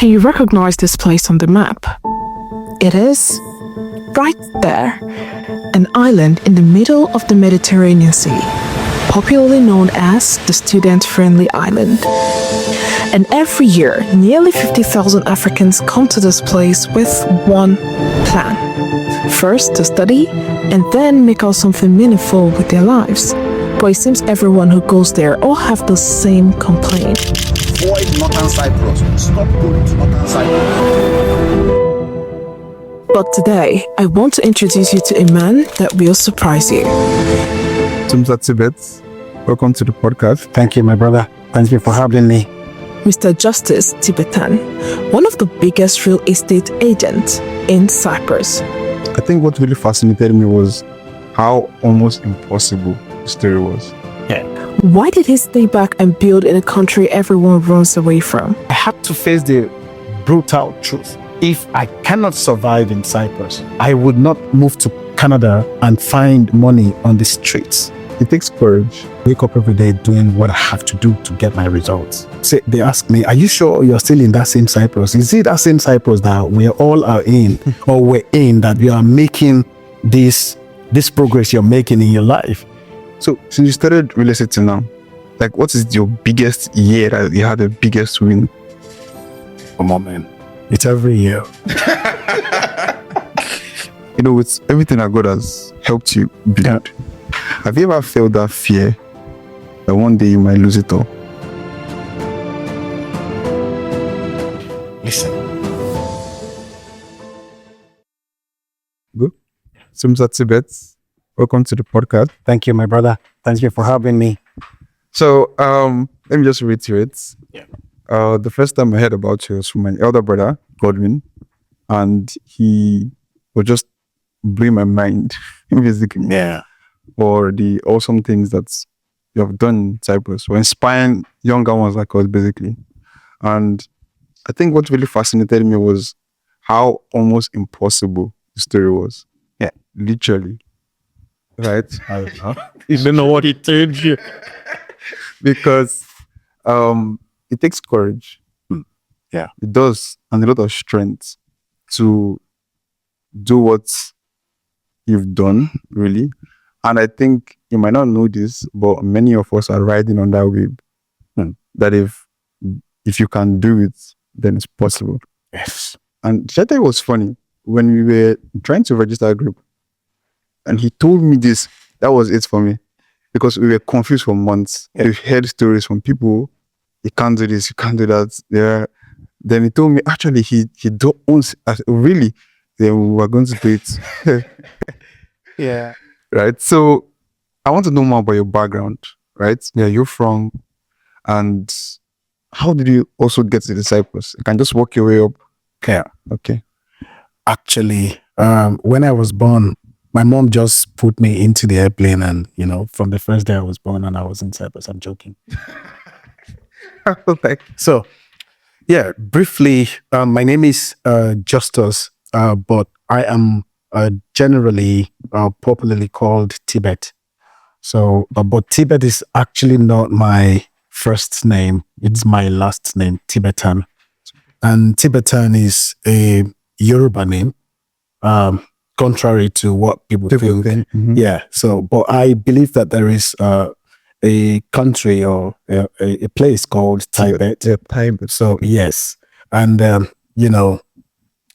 Can you recognize this place on the map? It is right there, an island in the middle of the Mediterranean Sea, popularly known as the student-friendly island. And every year, nearly 50,000 Africans come to this place with one plan. First, to study, and then make out something meaningful with their lives. But it seems everyone who goes there all have the same complaint. Avoid Northern Cyprus. Stop going to Northern Cyprus. But today, I want to introduce you to a man that will surprise you. Justus Tibetan, welcome to the podcast. Thank you, my brother. Thank you for having me. Mr. Justus Tibetan, one of the biggest real estate agents in Cyprus. I think what really fascinated me was how almost impossible the story was. Why did he stay back and build in a country everyone runs away from? I had to face the brutal truth. If I cannot survive in Cyprus, I would not move to Canada and find money on the streets. It takes courage. Wake up every day doing what I have to do to get my results. Say, they ask me, are you sure you're still in that same Cyprus? Is it that same Cyprus that we all are in or we're in, that you are making this progress you're making in your life? So since you started real estate till now, like what is your biggest year that you had the biggest win? Come on, man. It's every year. You know, with everything that God has helped you build, have you ever felt that fear that one day you might lose it all? Listen. Good. Justus Tibetan, welcome to the podcast. Thank you, my brother. Thank you for having me. So let me just reiterate. Yeah. The first time I heard about you was from my elder brother, Godwin, and he was just blowing my mind, basically. Yeah. For the awesome things that you have done in Cyprus, or inspiring younger ones like us, basically. And I think what really fascinated me was how almost impossible the story was. Yeah. Literally. Right? You don't know what he told you. Because it takes courage. Yeah. It does, and a lot of strength to do what you've done, really. And I think you might not know this, but many of us are riding on that wave. That if you can do it, then it's possible. Yes. And Shete was funny when we were trying to register a group, and he told me this. That was it for me, because we were confused for months. Yeah. We've heard stories from people. You can't do this, you can't do that. Yeah. Then he told me actually he don't own. Really, then we were going to do it. Yeah. Right. So I want to know more about your background. Right. Where you're from, and how did you also get to the Cyprus? You can just walk your way up. Yeah. Okay. Actually, when I was born, my mom just put me into the airplane, and from the first day I was born and I was in Cyprus. I'm joking. So, yeah, briefly, my name is Justus, but I am generally popularly called Tibet. So, but Tibet is actually not my first name. It's my last name, Tibetan. And Tibetan is a Yoruba name, contrary to what people think. Mm-hmm. Yeah. So, but I believe that there is a country or a place called Tibet. Yeah, Tibet. So, yes. And,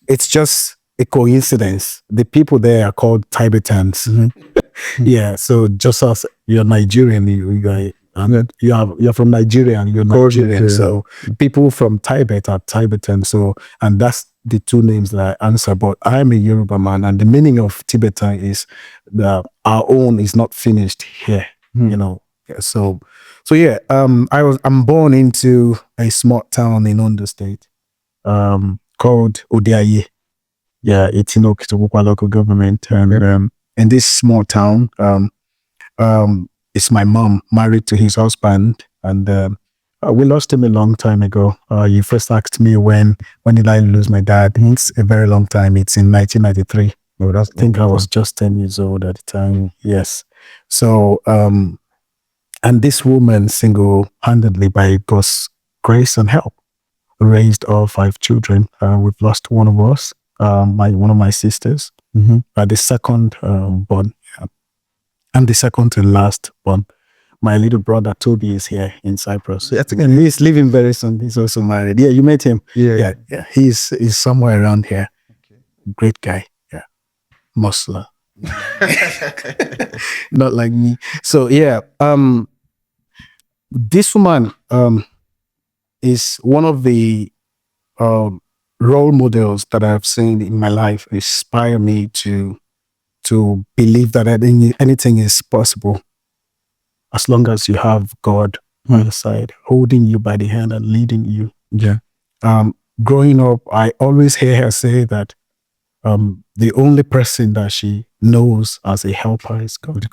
it's just a coincidence. The people there are called Tibetans. Mm-hmm. Yeah. So, just as you're Nigerian, you're from Nigeria and you're Nigerian. Yeah. So, people from Tibet are Tibetan. So, and that's the two names that I answer. But I'm a Yoruba man, and the meaning of Tibetan is that our own is not finished here. So yeah, I'm born into a small town in Ondo State, called Odiaye. Yeah, it's in Okitobukwa local government, and in this small town, it's my mom married to his husband, and we lost him a long time ago. You first asked me when did I lose my dad? It's a very long time. It's in 1993. I think I was just 10 years old at the time. Yes. So, and this woman, single-handedly, by God's grace and help, raised all 5 children. We've lost one of us, one of my sisters, the second born. I'm the second to last born. My little brother Toby is here in Cyprus. I think he's leaving very soon. He's also married. Yeah, you met him. Yeah. He's somewhere around here. Okay. Great guy. Yeah, muscular. Not like me. So yeah, this woman is one of the role models that I've seen in my life. Inspire me to believe that anything is possible as long as you have God on your side, holding you by the hand and leading you. Yeah. Growing up, I always hear her say that the only person that she knows as a helper is God.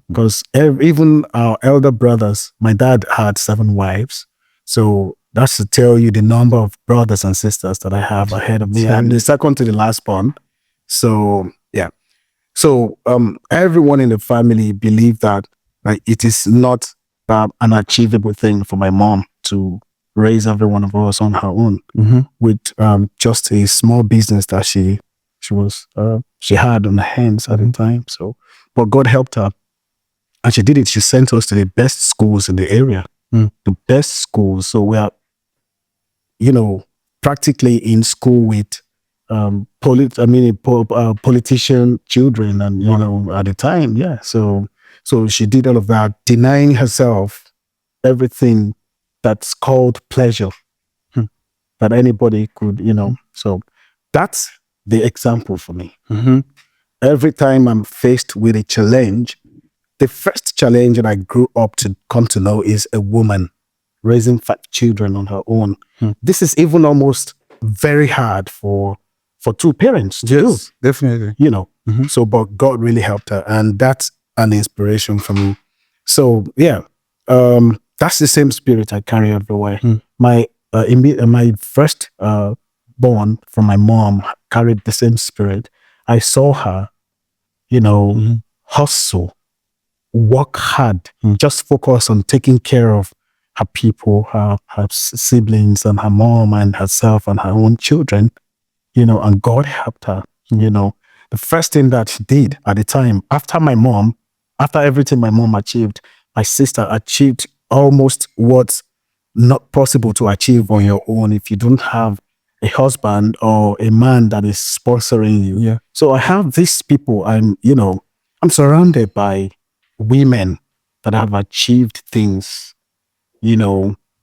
Because even our elder brothers, my dad had 7 wives. So that's to tell you the number of brothers and sisters that I have ahead of me. I'm the second to the last born. So yeah. So everyone in the family believed that it is not an achievable thing for my mom to raise every one of us on her own with just a small business that she had on her hands at the time. So, but God helped her, and she did it. She sent us to the best schools in the area, the best schools. So we are, practically in school with politician children, and at the time, yeah. So she did all of that, denying herself everything that's called pleasure that anybody could, So that's the example for me. Every time I'm faced with a challenge, the first challenge that I grew up to come to know is a woman raising 5 children on her own. This is even almost very hard for 2 parents to do. Definitely. So, but God really helped her, and that's an inspiration for me. So yeah, that's the same spirit I carry everywhere. My first born from my mom carried the same spirit. I saw her, hustle, work hard, just focus on taking care of her people, her siblings, and her mom, and herself, and her own children, and God helped her. The first thing that she did at the time, after everything my mom achieved, my sister achieved almost what's not possible to achieve on your own if you don't have a husband or a man that is sponsoring you. Yeah. So I have these people. I'm surrounded by women that have achieved things,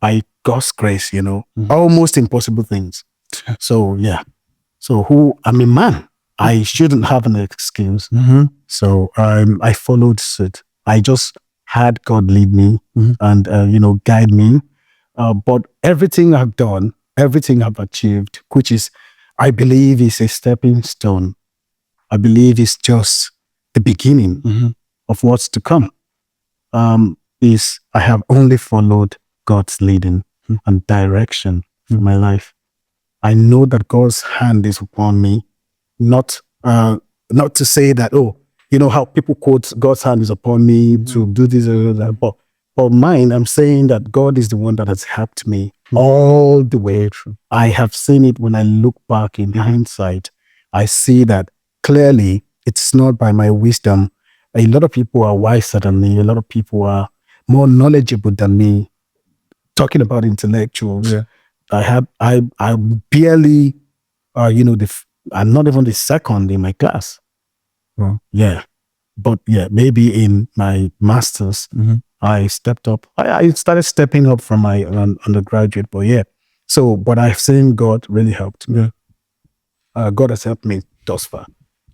by God's grace, almost impossible things. So yeah. So I'm a man. I shouldn't have an excuse. So I followed suit. I just had God lead me and guide me. But everything I've done, everything I've achieved, which is, I believe, is a stepping stone. I believe it's just the beginning of what's to come. Is I have only followed God's leading and direction in my life. I know that God's hand is upon me. Not to say that, how people quote God's hand is upon me to do this or that, but mine, I'm saying that God is the one that has helped me all the way through. I have seen it when I look back in hindsight. I see that clearly it's not by my wisdom. A lot of people are wiser than me. A lot of people are more knowledgeable than me. Talking about intellectuals, I barely, I'm not even the second in my class. Wow. Yeah. But yeah, maybe in my master's, I stepped up. I started stepping up from my undergraduate, but yeah. So, but I've seen God really helped me. God has helped me thus far.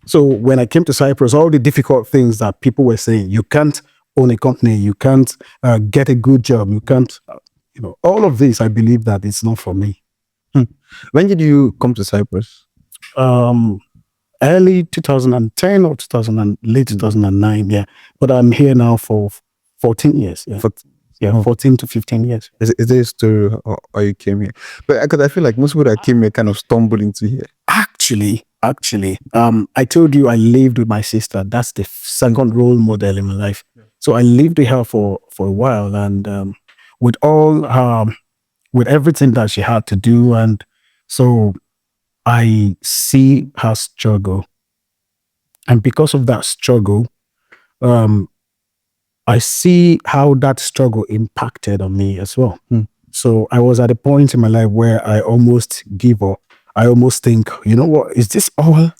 So when I came to Cyprus, all the difficult things that people were saying, you can't own a company, you can't get a good job, you can't, all of this, I believe that it's not for me. When did you come to Cyprus? Early 2010 or late 2009, yeah. But I'm here now for 14 years. Yeah, 14 to 15 years. Is there a story or you came here? But because I feel like most people that came here kind of stumble into here. Actually, I told you I lived with my sister. That's the second role model in my life. So I lived with her for a while, and with all her with everything that she had to do. And so I see her struggle. And because of that struggle, I see how that struggle impacted on me as well. So I was at a point in my life where I almost give up. I almost think, you know what, is this all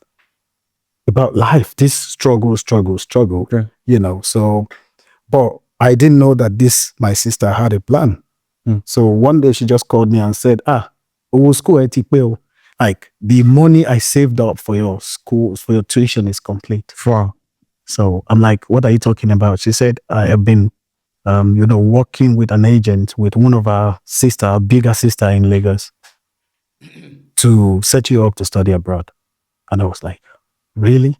about life? This struggle, Okay. you know. So, but I didn't know that my sister had a plan. So one day she just called me and said, owo school ẹ ti pé o. Like the money I saved up for your school, for your tuition is complete. Wow. So I'm like, what are you talking about? She said, I have been, working with an agent with one of our bigger sister in Lagos to set you up to study abroad. And I was like, really?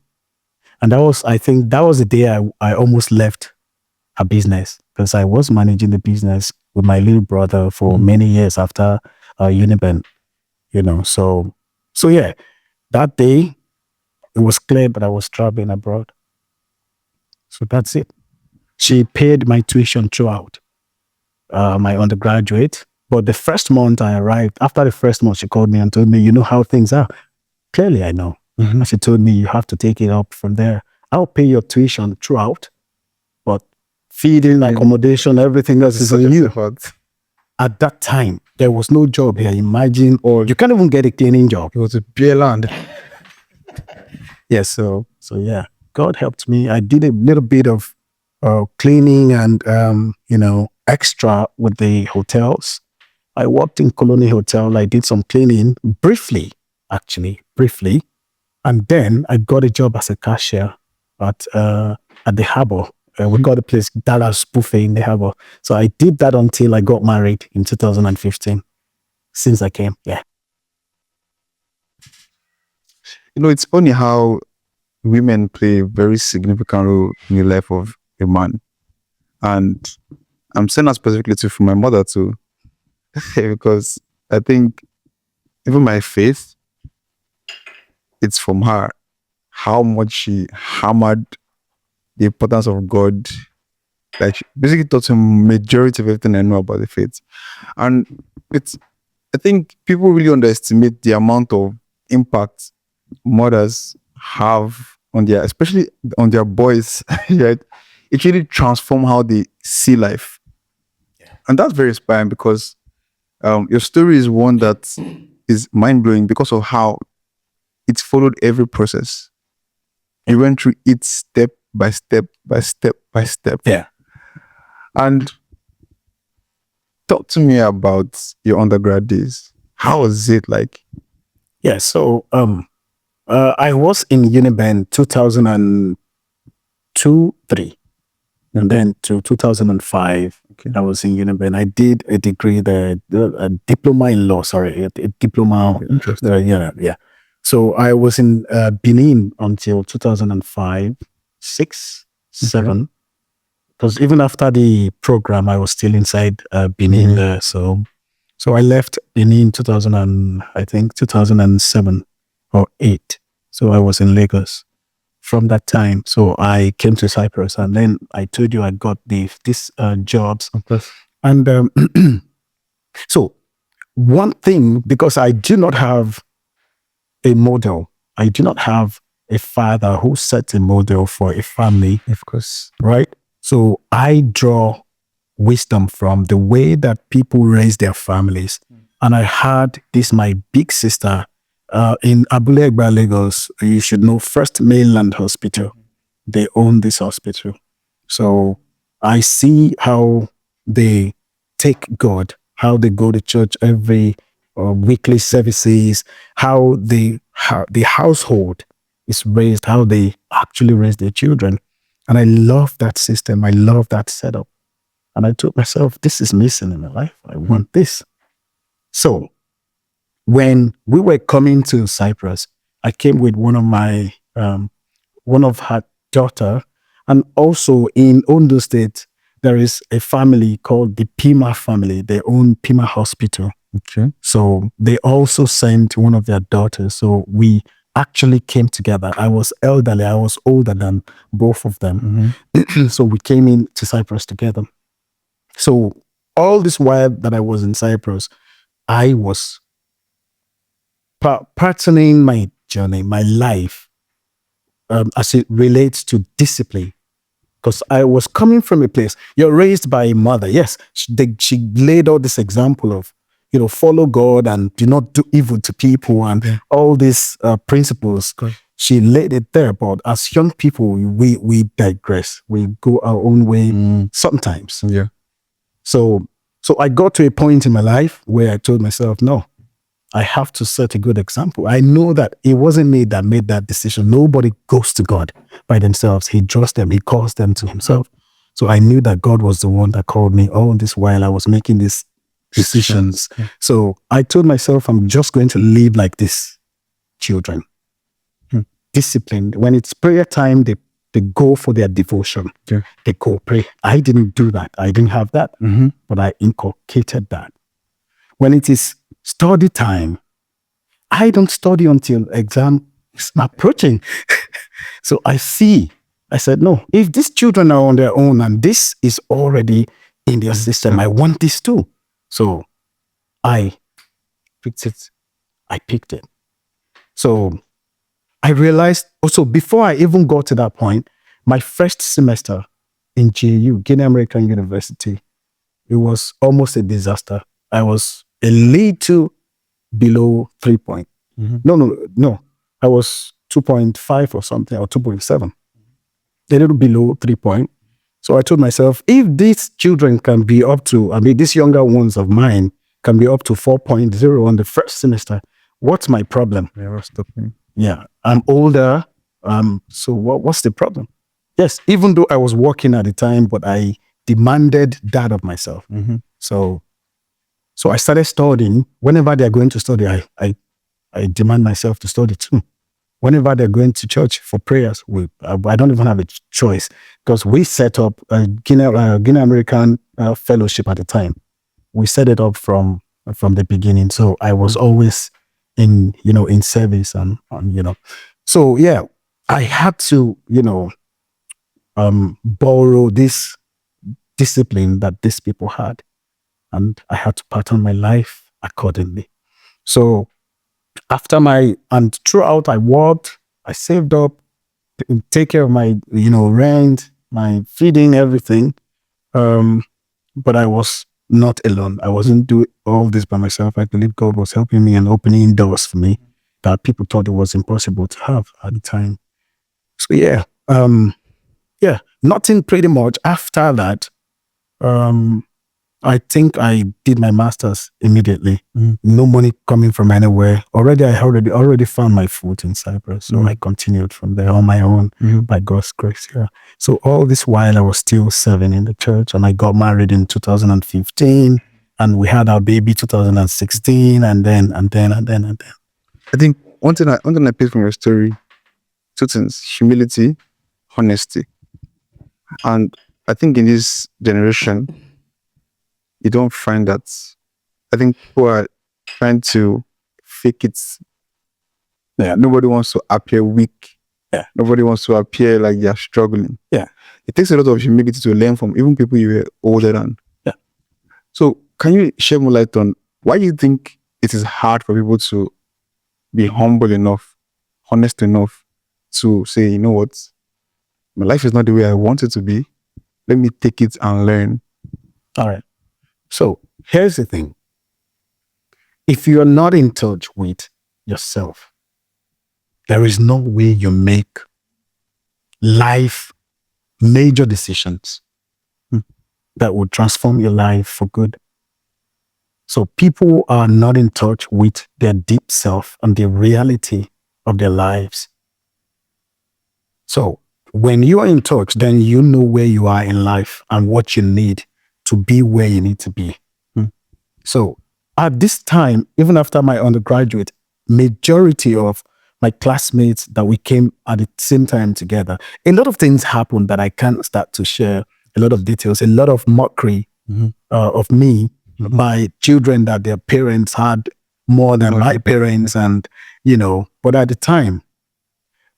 And I think that was the day I almost left her business, because I was managing the business with my little brother for many years after Uniben, you know. So yeah, that day it was clear that I was traveling abroad. So that's it. She paid my tuition throughout my undergraduate. But the first month I arrived, after the first month, she called me and told me, you know how things are. Clearly, I know. And she told me, you have to take it up from there. I'll pay your tuition throughout, but feeding, accommodation, everything else is on you. At that time, there was no job here. Imagine, or you can't even get a cleaning job. It was a bare land. Yes, so yeah, God helped me. I did a little bit of cleaning and extra with the hotels. I worked in Colony Hotel. I did some cleaning briefly, and then I got a job as a cashier at the harbor. We got a place, Dallas Buffet in the harbor. So I did that until I got married in 2015. Since I came, yeah. You know, it's funny how women play a very significant role in the life of a man. And I'm saying that specifically too for my mother too, because I think even my faith, it's from her, how much she hammered the importance of God. Like she basically taught him majority of everything I know about the faith. And I think people really underestimate the amount of impact mothers have on especially on their boys. Right? It really transforms how they see life. Yeah. And that's very inspiring, because your story is one that is mind-blowing because of how it followed every process. It went through it step by step by step by step. Yeah. And talk to me about your undergrad days. How was it like? Yeah, so I was in Uniben 2002-3, and then to 2005. Okay. I was in Uniben. I did a degree there, a diploma in law. Sorry, a diploma. Interesting. Yeah. So I was in Benin until 2005, 6, 7. Because even after the program, I was still inside Benin there. So I left Benin 2007 or 8. So I was in Lagos from that time. So I came to Cyprus, and then I told you I got these jobs. Okay. And so one thing, because I do not have a model, I do not have a father who sets a model for a family. Of course. Right? So I draw wisdom from the way that people raise their families. And I had my big sister in Abule Egba, Lagos. You should know First Mainland Hospital. They own this hospital. So I see how they take God, how they go to church every weekly services, how the household is raised, how they actually raise their children. And I love that system. I love that setup. And I told myself, this is missing in my life. I want this. So when we were coming to Cyprus, I came with one of her daughter. And also in Ondo State, there is a family called the Pima family. They own Pima Hospital. Okay. So they also sent one of their daughters. So we actually came together. I was elderly. I was older than both of them. So we came into Cyprus together. So all this while that I was in Cyprus, I was patterning my journey, my life, as it relates to discipline. Because I was coming from a place, you're raised by a mother. Yes, she laid out this example of, follow God and do not do evil to people and all these principles. She laid it there. But as young people, we digress. We go our own way sometimes. Yeah. So I got to a point in my life where I told myself, no, I have to set a good example. I know that it wasn't me that made that decision. Nobody goes to God by themselves. He draws them. He calls them to himself. So I knew that God was the one that called me all this while I was making these decisions. Yeah. So I told myself, I'm just going to live like this. Children. Disciplined. When it's prayer time, they go for their devotion. Yeah. They go pray. I didn't do that. I didn't have that. But I inculcated that. When it is study time, I don't study until exam is approaching. So I said, no, if these children are on their own and this is already in their system, I want this too. So I picked it. So I realized also before I even got to that point, my first semester in GAU, Guinea American University, it was almost a disaster. I was a little below 3 point. No. I was 2.5 or something, or 2.7. A little below 3 point. So I told myself, if these children can be up to, these younger ones of mine can be up to 4.0 on the first semester, what's my problem? Yeah, what's stopping? Yeah, I'm older. So what's the problem? Yes, even though I was working at the time, but I demanded that of myself. So I started studying. Whenever they're going to study, I demand myself to study too. Whenever they're going to church for prayers, I don't even have a choice because we set up a Guinea American fellowship at the time. We set it up from the beginning. So I was always in service and. So yeah, I had to, borrow this discipline that these people had. And I had to pattern my life accordingly. So throughout I worked, I saved up, take care of my, rent, my feeding, everything. But I was not alone. I wasn't doing all this by myself. I believe God was helping me and opening doors for me that people thought it was impossible to have at the time. So nothing pretty much after that. I think I did my master's immediately. No money coming from anywhere. I already found my foot in Cyprus. So I continued from there on my own by God's grace. Yeah. So all this while I was still serving in the church, and I got married in 2015, and we had our baby 2016, and then. I think one thing I picked from your story, two things: humility, honesty, and I think in this generation, you don't find that. I think people are trying to fake it. Yeah. Nobody wants to appear weak. Yeah. Nobody wants to appear like they're struggling. Yeah. It takes a lot of humility to learn from even people you were older than. Yeah. So can you shed more light on why you think it is hard for people to be humble enough, honest enough to say, you know what, my life is not the way I want it to be. Let me take it and learn. All right. So here's the thing. If you're not in touch with yourself, there is no way you make life major decisions that will transform your life for good. So people are not in touch with their deep self and the reality of their lives. So when you are in touch, then you know where you are in life and what you need to be where you need to be. So at this time, even after my undergraduate, majority of my classmates that we came at the same time together, a lot of things happened that I can't start to share, a lot of details, a lot of mockery of me, my children, that their parents had more than my parents. And, but at the time,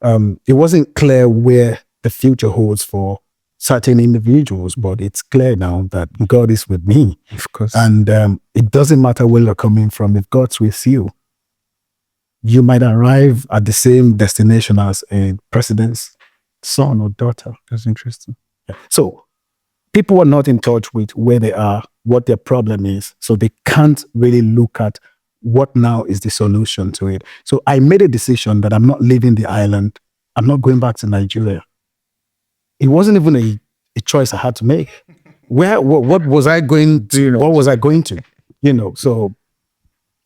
it wasn't clear where the future holds for certain individuals, but it's clear now that God is with me. Of course. And it doesn't matter where you're coming from. If God's with you, you might arrive at the same destination as a president's son or daughter. That's interesting. So people are not in touch with where they are, what their problem is. So they can't really look at what now is the solution to it. So I made a decision that I'm not leaving the island. I'm not going back to Nigeria. It wasn't even a choice I had to make. What was I going to? What was I going to? So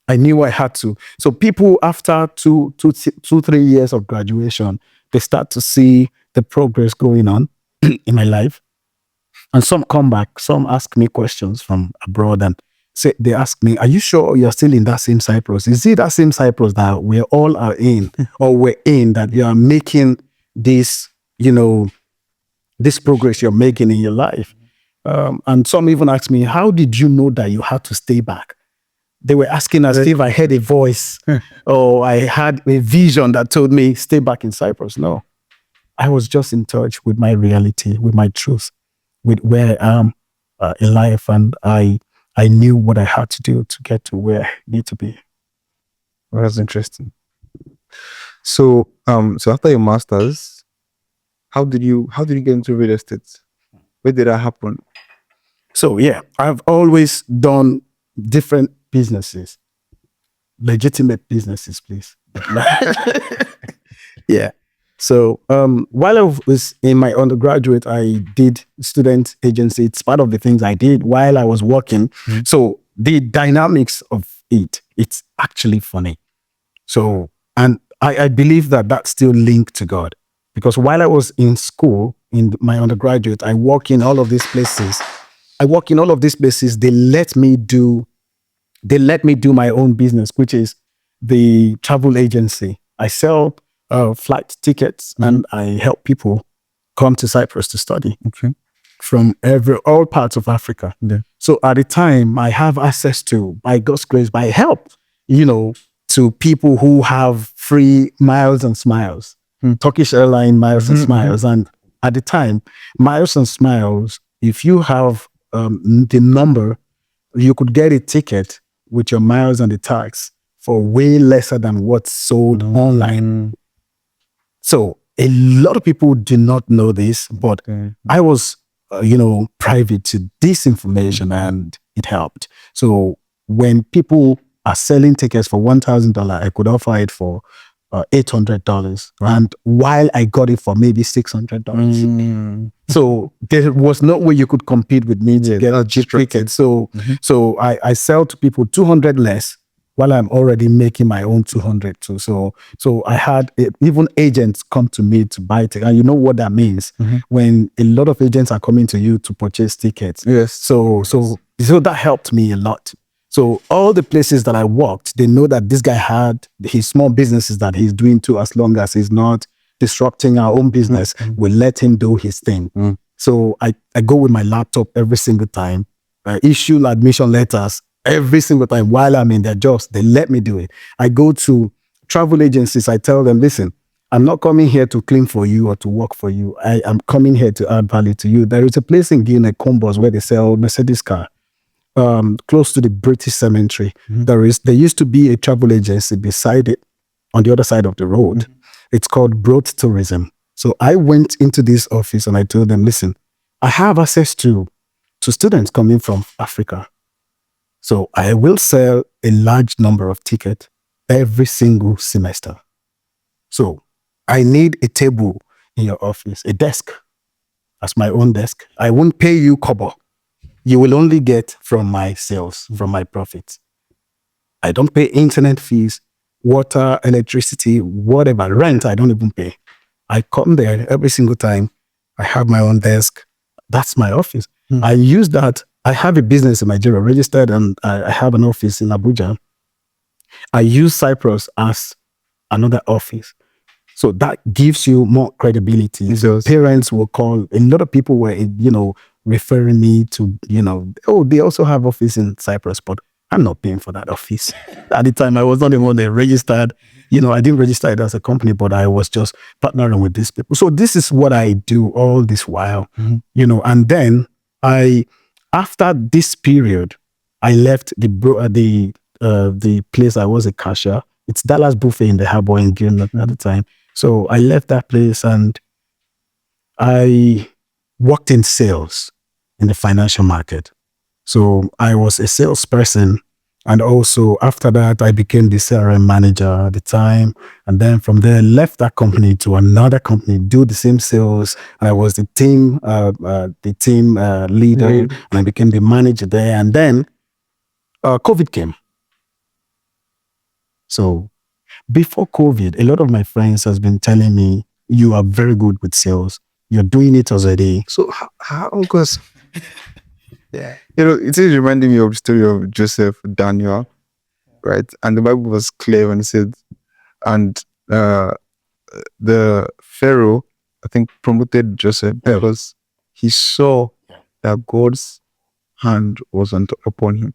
I knew I had to. So people after 3 years of graduation, they start to see the progress going on in my life. And some come back, some ask me questions from abroad and they ask me, are you sure you're still in that same Cyprus? Is it that same Cyprus that we all are in or we're in, that you are making this, this progress you're making in your life? And some even ask me, how did you know that you had to stay back? They were asking as if I heard a voice or I had a vision that told me, stay back in Cyprus. No, I was just in touch with my reality, with my truth, with where I am in life. And I knew what I had to do to get to where I need to be. Well, that's interesting. So, so after your master's, how did you get into real estate? Where did that happen? So yeah, I've always done different businesses, legitimate businesses, please. Yeah. So while I was in my undergraduate, I did student agency. It's part of the things I did while I was working. Mm-hmm. So the dynamics of it's actually funny. So, and I believe that that's still linked to God, because while I was in school, in my undergraduate, I work in all of these places. They let me do my own business, which is the travel agency. I sell flight tickets, and I help people come to Cyprus to study from all parts of Africa. Yeah. So at the time, I have access to, by God's grace, by help, to people who have free miles and smiles, Turkish airline miles and smiles. And at the time, miles and smiles, if you have the number, you could get a ticket with your miles and the tax for way lesser than what's sold online. So a lot of people do not know this, but I was, private to this information, and it helped. So when people are selling tickets for $1,000, I could offer it for $800, and while I got it for maybe $600. So there was no way you could compete with me to get a cheap ticket. So I sell to people 200 less, while I'm already making my own 200 too. So I had even agents come to me to buy tickets. And you know what that means when a lot of agents are coming to you to purchase tickets. Yes. So that helped me a lot. So all the places that I worked, they know that this guy had his small businesses that he's doing too, as long as he's not disrupting our own business, we let him do his thing. So I go with my laptop every single time. I issue admission letters every single time while I'm in their jobs. They let me do it. I go to travel agencies. I tell them, listen, I'm not coming here to clean for you or to work for you. I am coming here to add value to you. There is a place in Guinea, Combos, where they sell Mercedes car, close to the British Cemetery. There used to be a travel agency beside it on the other side of the road. It's called Broad Tourism. So I went into this office and I told them, listen, I have access to students coming from Africa. So I will sell a large number of tickets every single semester. So I need a table in your office, a desk as my own desk. I won't pay you kobo. You will only get from my sales, from my profits. I don't pay internet fees, water, electricity, whatever, rent, I don't even pay. I come there every single time. I have my own desk. That's my office. I use that. I have a business in Nigeria registered, and I have an office in Abuja. I use Cyprus as another office. So that gives you more credibility. So parents will call, a lot of people were, referring me to, they also have office in Cyprus, but I'm not paying for that office. At the time, I was not even registered. I didn't register it as a company, but I was just partnering with these people. So this is what I do all this while, and then after this period, I left the place I was a cashier. It's Dallas Buffet in the Harbor in Gilman at the time. So I left that place and I worked in sales in the financial market. So I was a salesperson. And also after that, I became the CRM manager at the time. And then from there, left that company to another company, do the same sales. And I was the team leader, and I became the manager there. And then COVID came. So before COVID, a lot of my friends has been telling me, you are very good with sales. You're doing it already. So how because yeah, it is reminding me of the story of Joseph, Daniel, right? And the Bible was clear when it said, and the Pharaoh, I think, promoted Joseph because he saw that God's hand was upon him.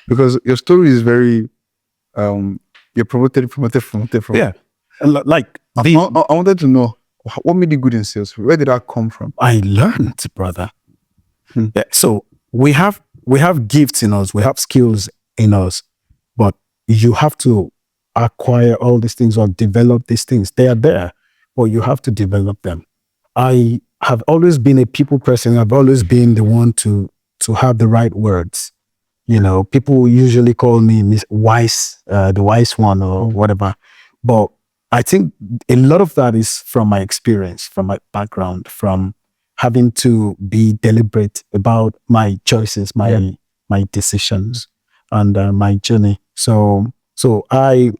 Because your story is very, you're promoted. Yeah. Like, I wanted to know, what made you good in sales? Where did that come from? I learned, brother. Yeah, so we have gifts in us, we have skills in us, but you have to acquire all these things or develop these things. They are there, but you have to develop them. I have always been a people person. I've always been the one to have the right words. People usually call me wise, the wise one or whatever. But I think a lot of that is from my experience, from my background, from having to be deliberate about my choices, my decisions, and my journey. So I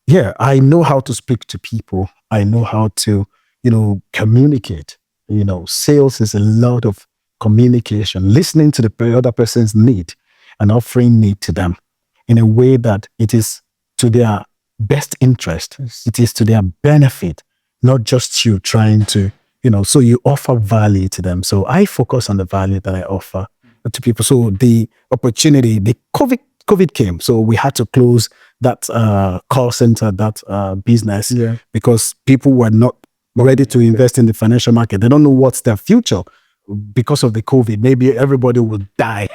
know how to speak to people. I know how to, communicate. Sales is a lot of communication, listening to the other person's need and offering need to them in a way that it is to their best interest. It is to their benefit, not just you trying to, so you offer value to them. So I focus on the value that I offer to people. So the opportunity, the COVID came. So we had to close that call center, that business, because people were not ready to invest in the financial market. They don't know what's their future because of the COVID. Maybe everybody will die.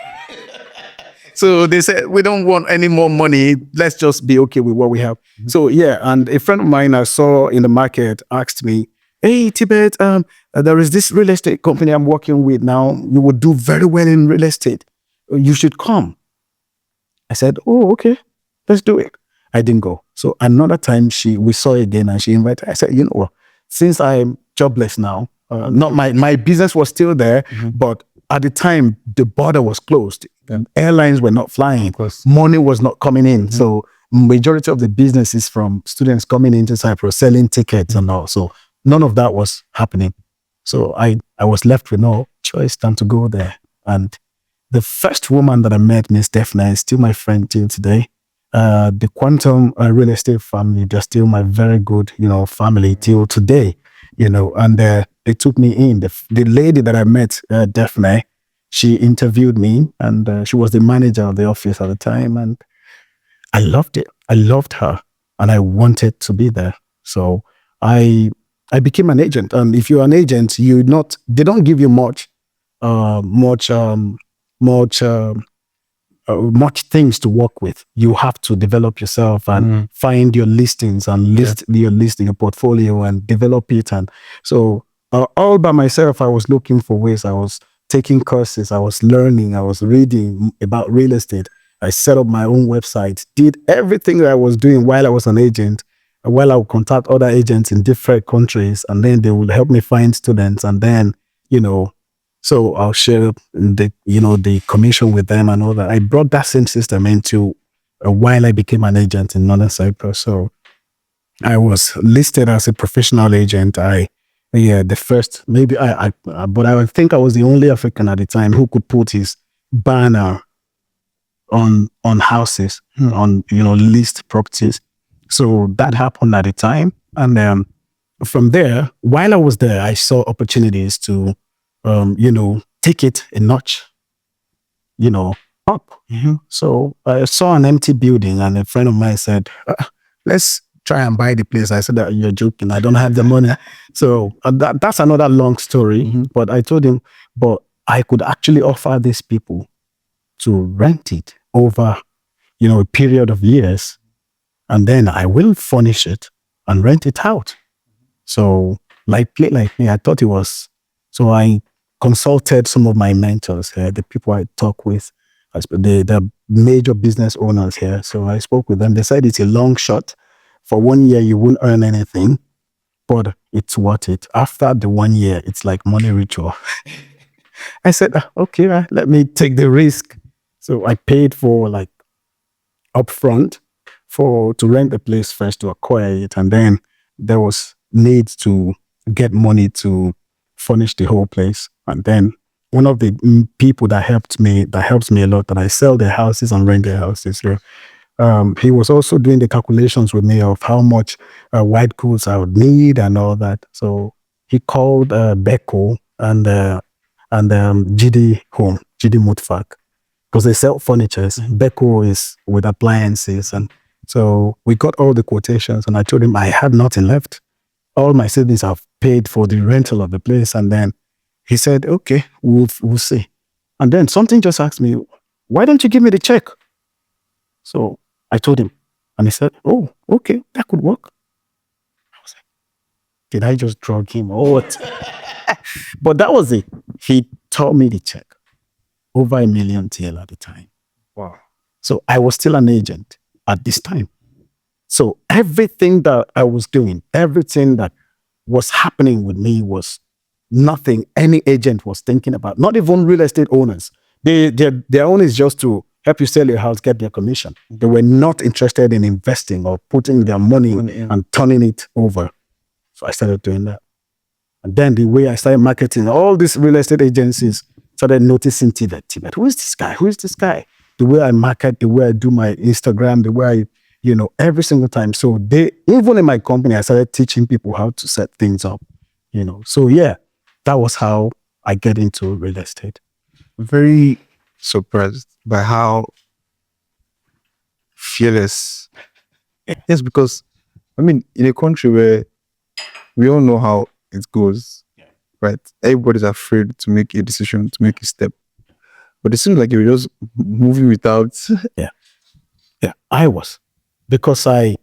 So they said, we don't want any more money. Let's just be okay with what we have. So and a friend of mine I saw in the market asked me, hey, Tibet, there is this real estate company I'm working with now. You would do very well in real estate. You should come. I said, oh, okay, let's do it. I didn't go. So another time we saw again and she invited. I said, since I'm jobless now, not my business was still there, but at the time the border was closed. Airlines were not flying. Money was not coming in. So majority of the business is from students coming into Cyprus, selling tickets and all. So none of that was happening. So I was left with no choice than to go there. And the first woman that I met, Miss Daphne, is still my friend till today. The Quantum real estate family, they're still my very good, family till today, and they took me in. The lady that I met, Daphne, she interviewed me and she was the manager of the office at the time. And I loved it. I loved her and I wanted to be there. So I became an agent. And if you're an agent, they don't give you much things to work with. You have to develop yourself and find your listings and list your listing, your portfolio and develop it. And so all by myself, I was looking for ways. I was taking courses, I was learning, I was reading about real estate. I set up my own website, did everything that I was doing while I was an agent, while I would contact other agents in different countries, and then they would help me find students. And then, so I'll share the commission with them and all that. I brought that same system into while I became an agent in Northern Cyprus. So I was listed as a professional agent. The first, but I think I was the only African at the time who could put his banner on houses, on, list properties. So that happened at the time. And from there, while I was there, I saw opportunities to, take it a notch, up. So I saw an empty building, and a friend of mine said, let's try and buy the place. I said, you're joking. I don't have the money. So that's another long story. But I told him, but I could actually offer these people to rent it over, a period of years. And then I will furnish it and rent it out. So like me, I thought it was. So I consulted some of my mentors here, the people I talk with, the major business owners here. So I spoke with them. They said it's a long shot. For 1 year, you won't earn anything, but it's worth it. After the 1 year, it's like money ritual. I said, okay, let me take the risk. So I paid for like upfront to rent the place first, to acquire it, and then there was need to get money to furnish the whole place. And then one of the people that helps me a lot, that I sell their houses and rent their houses here, he was also doing the calculations with me of how much white goods I would need and all that. So he called Beko and GD Mutfak, because they sell furnitures. Beko is with appliances. And so we got all the quotations, and I told him I had nothing left. All my savings have paid for the rental of the place. And then he said, okay, we'll see. And then something just asked me, why don't you give me the check? So I told him, and he said, oh, okay, that could work. I was like, did I just drug him or what? But that was it. He told me the check, over $1 million TL at the time. Wow. So I was still an agent at this time. So everything that I was doing, everything that was happening with me was nothing any agent was thinking about, not even real estate owners. Their own is just to help you sell your house, get their commission. They were not interested in investing or putting their money and turning it over. So I started doing that. And then the way I started marketing, all these real estate agencies started noticing Tibet. Who is this guy? Who is this guy? The way I market, the way I do my Instagram, the way I, every single time. So even in my company, I started teaching people how to set things up, So yeah, that was how I get into real estate. Very surprised by how fearless. Yes, because in a country where we all know how it goes, right? Everybody's afraid to make a decision, to make a step. But it seems like you were just moving without. Yeah, I was, because I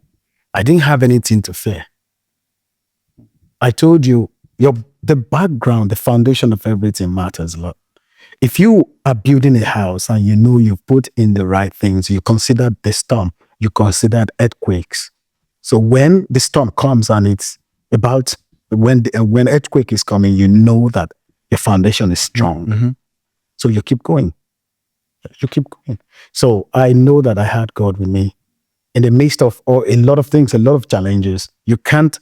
didn't have anything to fear. I told you, the background, the foundation of everything matters a lot. If you are building a house and you've put in the right things, you consider the storm, you consider earthquakes. So when the storm comes and it's about when earthquake is coming, you know that your foundation is strong. So you keep going. So I know that I had God with me in the midst of a lot of things, a lot of challenges. You can't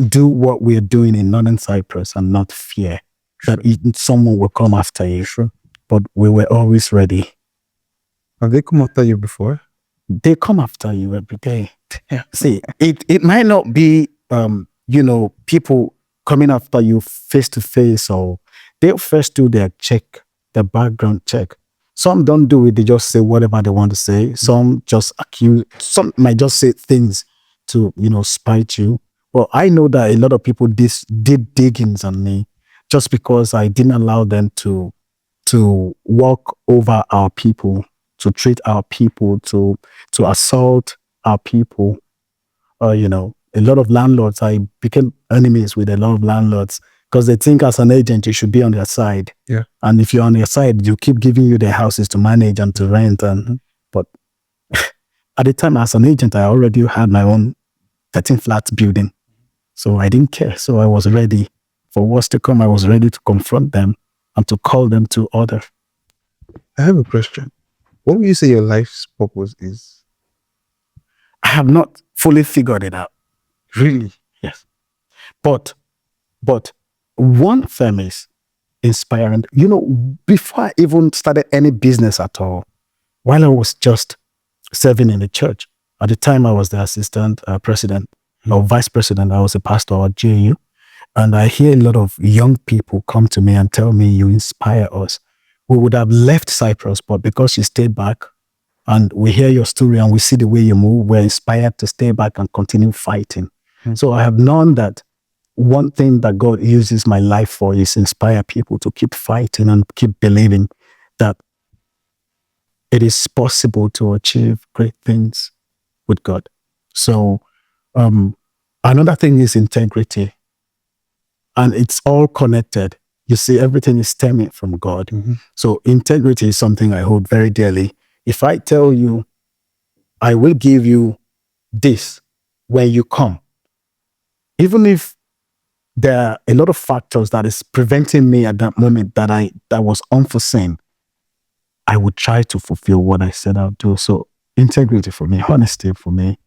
do what we're doing in Northern Cyprus and not fear that someone will come after you. Sure. But we were always ready. Have they come after you before? They come after you every day. See, it might not be people coming after you face to face, or they'll first do their background check. Some don't do it, they just say whatever they want to say. Some just accuse, some might just say things to, spite you. Well, I know that a lot of people did diggings on me just because I didn't allow them to walk over our people, to treat our people, to assault our people. A lot of landlords, I became enemies with a lot of landlords because they think as an agent, you should be on their side. Yeah. And if you're on their side, you keep giving you their houses to manage and to rent. But at the time, as an agent, I already had my own 13 flats building. So I didn't care. So I was ready for what's to come. I was ready to confront them and to call them to order. I have a question. What would you say your life's purpose is? I have not fully figured it out. Really? Yes. But one thing is inspiring. Before I even started any business at all, while I was just serving in the church, at the time I was the assistant president or vice president. I was a pastor at JU. And I hear a lot of young people come to me and tell me, you inspire us. we would have left Cyprus, but because you stayed back and we hear your story and we see the way you move, we're inspired to stay back and continue fighting. So I have known that one thing that God uses my life for is inspire people to keep fighting and keep believing that it is possible to achieve great things with God. So another thing is integrity. And it's all connected. You see, everything is stemming from God. So integrity is something I hold very dearly. If I tell you, I will give you this when you come, even if there are a lot of factors that is preventing me at that moment that was unforeseen, I would try to fulfill what I said I'll do. So integrity for me, honesty for me,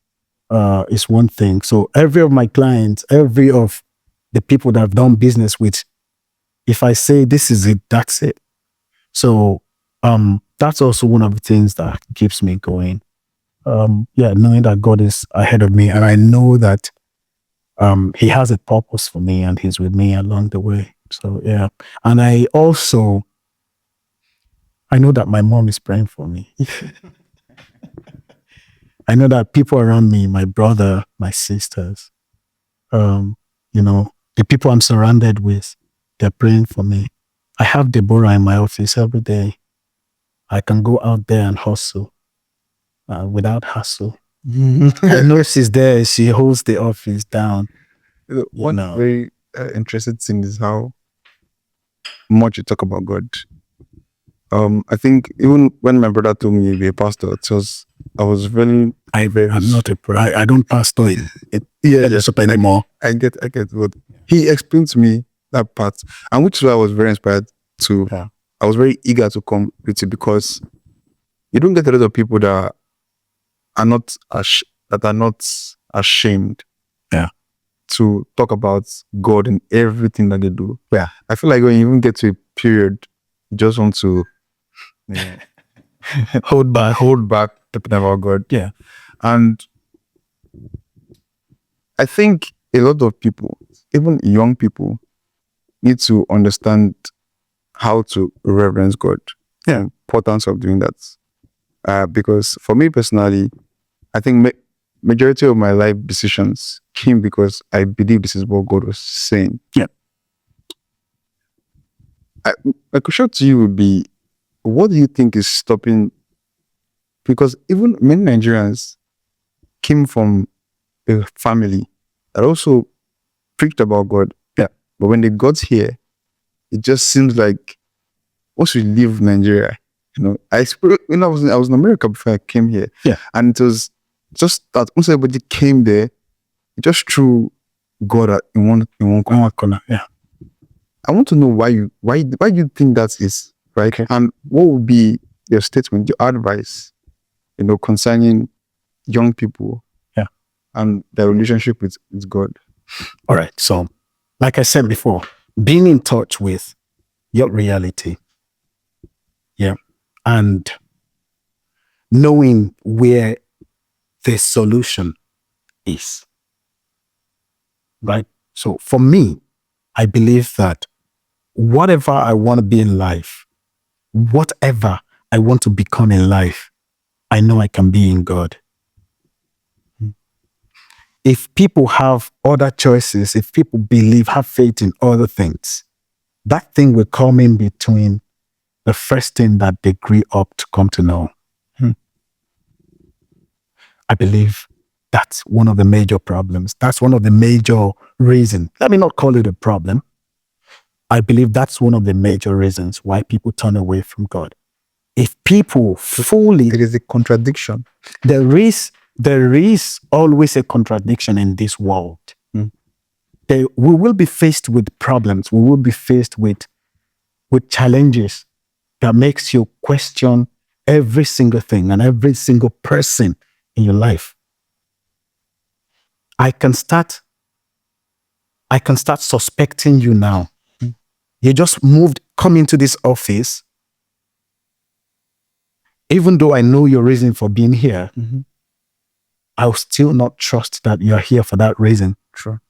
is one thing. So every of my clients, every of the people that I've done business with, if I say this is it, that's it. So that's also one of the things that keeps me going. Knowing that God is ahead of me and I know that he has a purpose for me and he's with me along the way. So yeah. And I know that my mom is praying for me. I know that people around me, my brother, my sisters, the people I'm surrounded with, they're praying for me. I have Deborah in my office every day. I can go out there and hustle without hassle. I know she's there. She holds the office down. One very interesting thing is how much you talk about God. I think even when my brother told me to be a pastor, I was really. I'm not I don't pastor it anymore. I get what he explained to me, that part, and which is why I was very inspired to. Yeah. I was very eager to come with it because you don't get a lot of people that are not ashamed. Yeah. To talk about God in everything that they do. Yeah. I feel like when you even get to a period, you just want to hold back talking about God. Yeah. And I think a lot of people, even young people, need to understand how to reverence God. Yeah. Importance of doing that. Because for me personally, I think majority of my life decisions came because I believe this is what God was saying. Yeah. My question to you would be, what do you think is stopping? Because even many Nigerians came from a family that also preached about God. Yeah. But when they got here, it just seems like once we leave Nigeria, I was in America before I came here. Yeah. And it was just that once everybody came there, it just threw God in one corner. Yeah. I want to know why you think that is, right? Okay. And what would be your statement, your advice, concerning young people, yeah, and their relationship with God? All right. So, like I said before, being in touch with your reality, yeah, and knowing where the solution is, right? So, for me, I believe that whatever I want to be in life, whatever I want to become in life, I know I can be in God. If people have other choices, if people have faith in other things, that thing will come in between the first thing that they grew up to come to know. I believe that's one of the major problems. That's one of the major reasons. Let me not call it a problem. I believe that's one of the major reasons why people turn away from God. If people fully... It is a contradiction. There is always a contradiction in this world. We will be faced with problems. We will be faced with challenges that makes you question every single thing and every single person in your life. I can start suspecting you now. You just come into this office. Even though I know your reason for being here, I'll still not trust that you're here for that reason. Sure.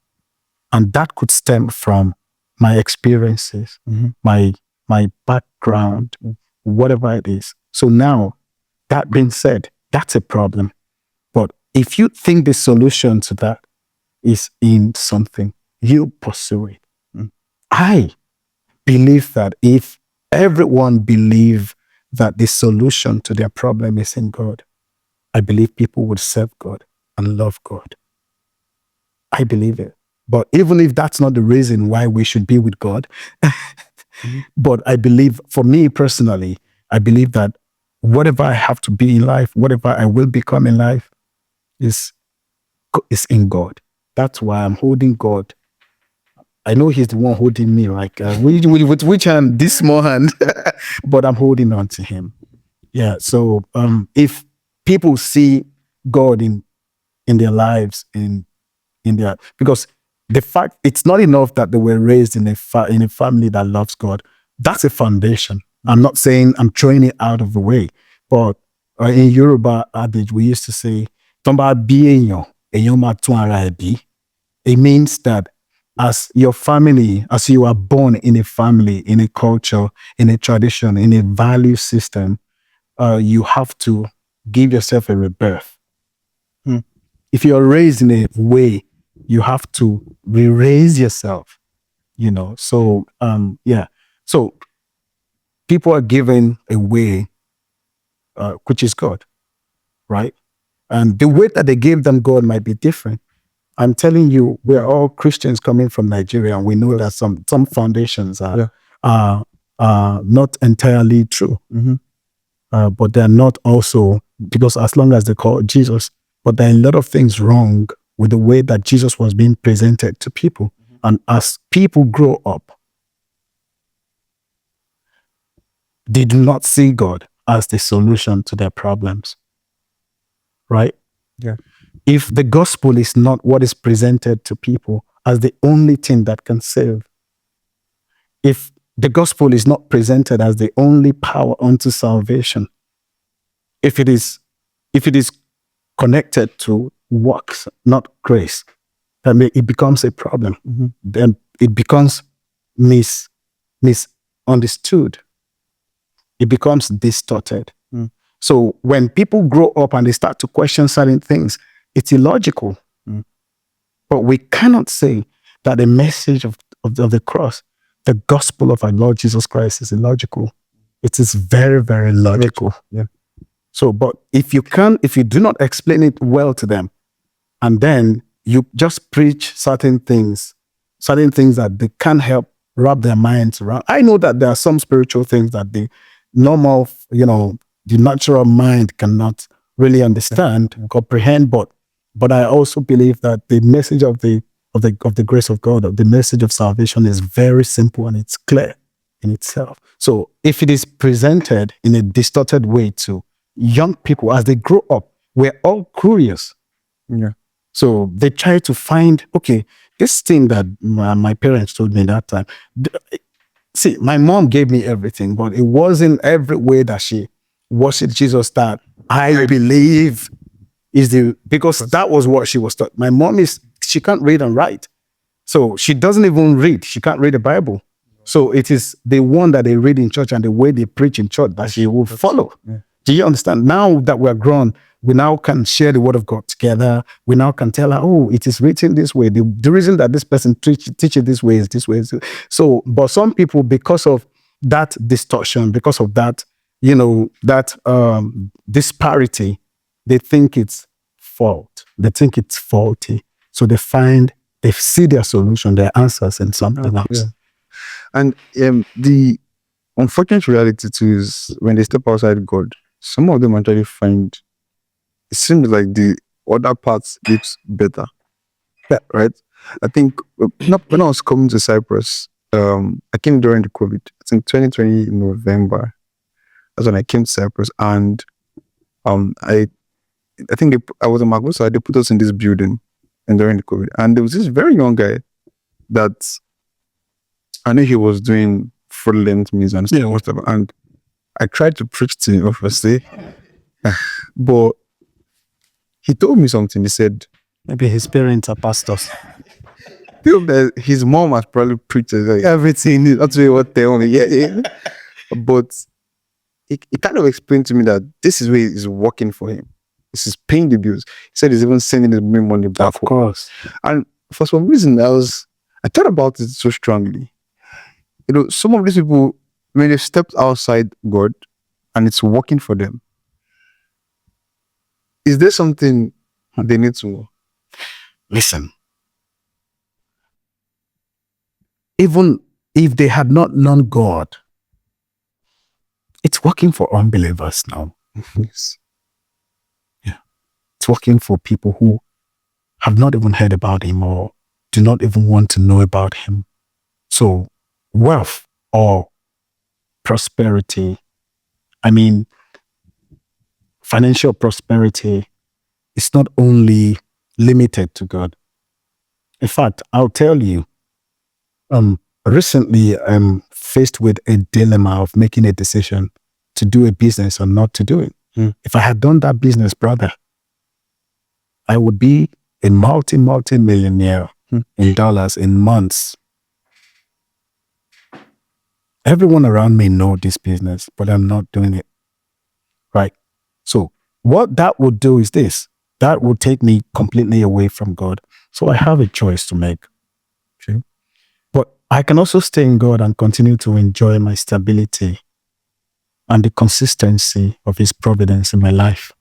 And that could stem from my experiences, my background, whatever it is. So now, that being said, that's a problem. But if you think the solution to that is in something, you pursue it. I believe that if everyone believe that the solution to their problem is in God, I believe people would serve God and love God. I believe it. But even if that's not the reason why we should be with God, but I believe, for me personally, I believe that whatever I have to be in life, whatever I will become in life, is in God. That's why I'm holding God. I know He's the one holding me, like with which hand? This small hand, but I'm holding on to Him. Yeah. So if people see God in their lives, in their, because the fact, it's not enough that they were raised in a family that loves God. That's a foundation. I'm not saying I'm throwing it out of the way, but in Yoruba adage, we used to say, "Tomba bi eyan ma tun ara e bi." It means that as your family, as you are born in a family, in a culture, in a tradition, in a value system, you have to give yourself a rebirth. If you're raised in a way, you have to re-raise yourself, So, yeah. So people are given a way, which is God, right? And the way that they gave them God might be different. I'm telling you, we're all Christians coming from Nigeria, and we know that some foundations are not entirely true. But they're not also, because as long as they call it Jesus, but there are a lot of things wrong with the way that Jesus was being presented to people. And as people grow up, they do not see God as the solution to their problems, right? Yeah. If the gospel is not what is presented to people as the only thing that can save, if the gospel is not presented as the only power unto salvation, if it is connected to works, not grace, then it becomes a problem. Then it becomes misunderstood. It becomes distorted. So when people grow up and they start to question certain things, it's illogical. But we cannot say that the message of the cross, the gospel of our Lord Jesus Christ, is illogical. It is very, very logical. Yeah. So, but if you do not explain it well to them, and then you just preach certain things that they can't help wrap their minds around. I know that there are some spiritual things that the normal, the natural mind cannot really understand, comprehend, but I also believe that the message of the grace of God, of the message of salvation, is very simple and it's clear in itself. So if it is presented in a distorted way to young people as they grow up, we're all curious. Yeah. So they try to find, okay, this thing that my parents told me that time. See, my mom gave me everything, but it wasn't every way that she worshiped Jesus that I believe is because that was what she was taught. My mom she can't read and write. So she doesn't even read. She can't read the Bible. So it is the one that they read in church and the way they preach in church that she will follow. Yeah. Do you understand? Now that we're grown, we now can share the word of God together. We now can tell her, oh, it is written this way. The reason that this person teaches this way is this way. So, but some people, because of that distortion, because of that, disparity, they think it's fault. They think it's faulty. So they see their solution, their answers in something else. Yeah. And the unfortunate reality too is when they step outside God, some of them actually find it seems like the other parts looks better. Yeah, right? I think when I was coming to Cyprus, I came during the COVID. I think 2020 November. That's when I came to Cyprus, and I think I was in Magosa. They put us in this building, and during the COVID, and there was this very young guy that I knew he was doing fraudulent means and stuff, and I tried to preach to him, obviously, but he told me something. He said, maybe his parents are pastors. His mom has probably preached like everything. That's what they tell me. Yeah. But he kind of explained to me that this is where it's working for him. This is paying the bills. He said he's even sending his money back Of home. course. And for some reason, I thought about it so strongly. You know, some of these people, when they've stepped outside God and it's working for them, is there something they need to? Listen, even if they had not known God, it's working for unbelievers now. Yes. It's working for people who have not even heard about him or do not even want to know about him. So wealth or prosperity, I mean, financial prosperity is not only limited to God. In fact, I'll tell you, recently I'm faced with a dilemma of making a decision to do a business or not to do it. If I had done that business, brother, I would be a multi-millionaire in dollars in months. Everyone around me know this business, but I'm not doing it. Right? So what that would do is this. That would take me completely away from God. So I have a choice to make. Okay? But I can also stay in God and continue to enjoy my stability and the consistency of his providence in my life.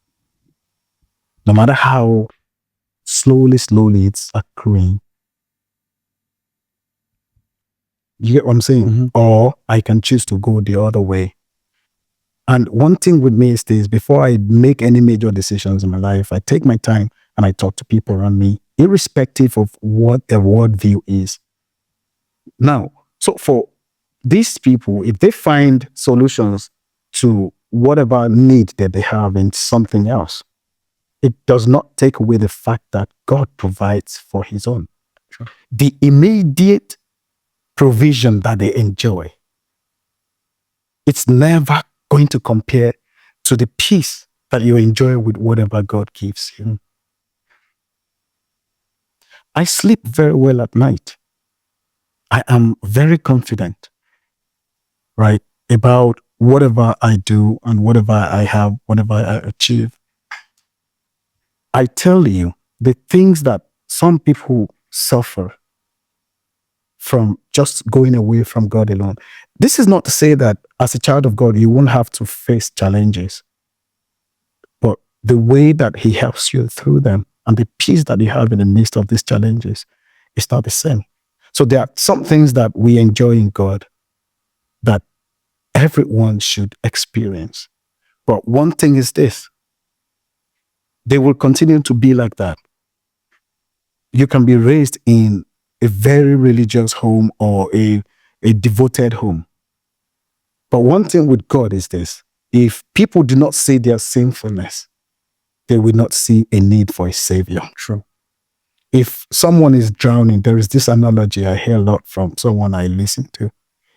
No matter how slowly it's accruing. You get what I'm saying? Or I can choose to go the other way. And one thing with me is this: before I make any major decisions in my life, I take my time and I talk to people around me, irrespective of what their worldview is. Now, so for these people, if they find solutions to whatever need that they have in something else, it does not take away the fact that God provides for his own. Sure. The immediate provision that they enjoy, it's never going to compare to the peace that you enjoy with whatever God gives you. I sleep very well at night. I am very confident, right, about whatever I do and whatever I have, whatever I achieve. I tell you, the things that some people suffer from just going away from God alone. This is not to say that as a child of God, you won't have to face challenges. But the way that he helps you through them and the peace that you have in the midst of these challenges is not the same. So there are some things that we enjoy in God that everyone should experience. But one thing is this: they will continue to be like that. You can be raised in a very religious home or a devoted home. But one thing with God is this: if people do not see their sinfulness, they will not see a need for a savior. True. If someone is drowning, there is this analogy I hear a lot from someone I listen to.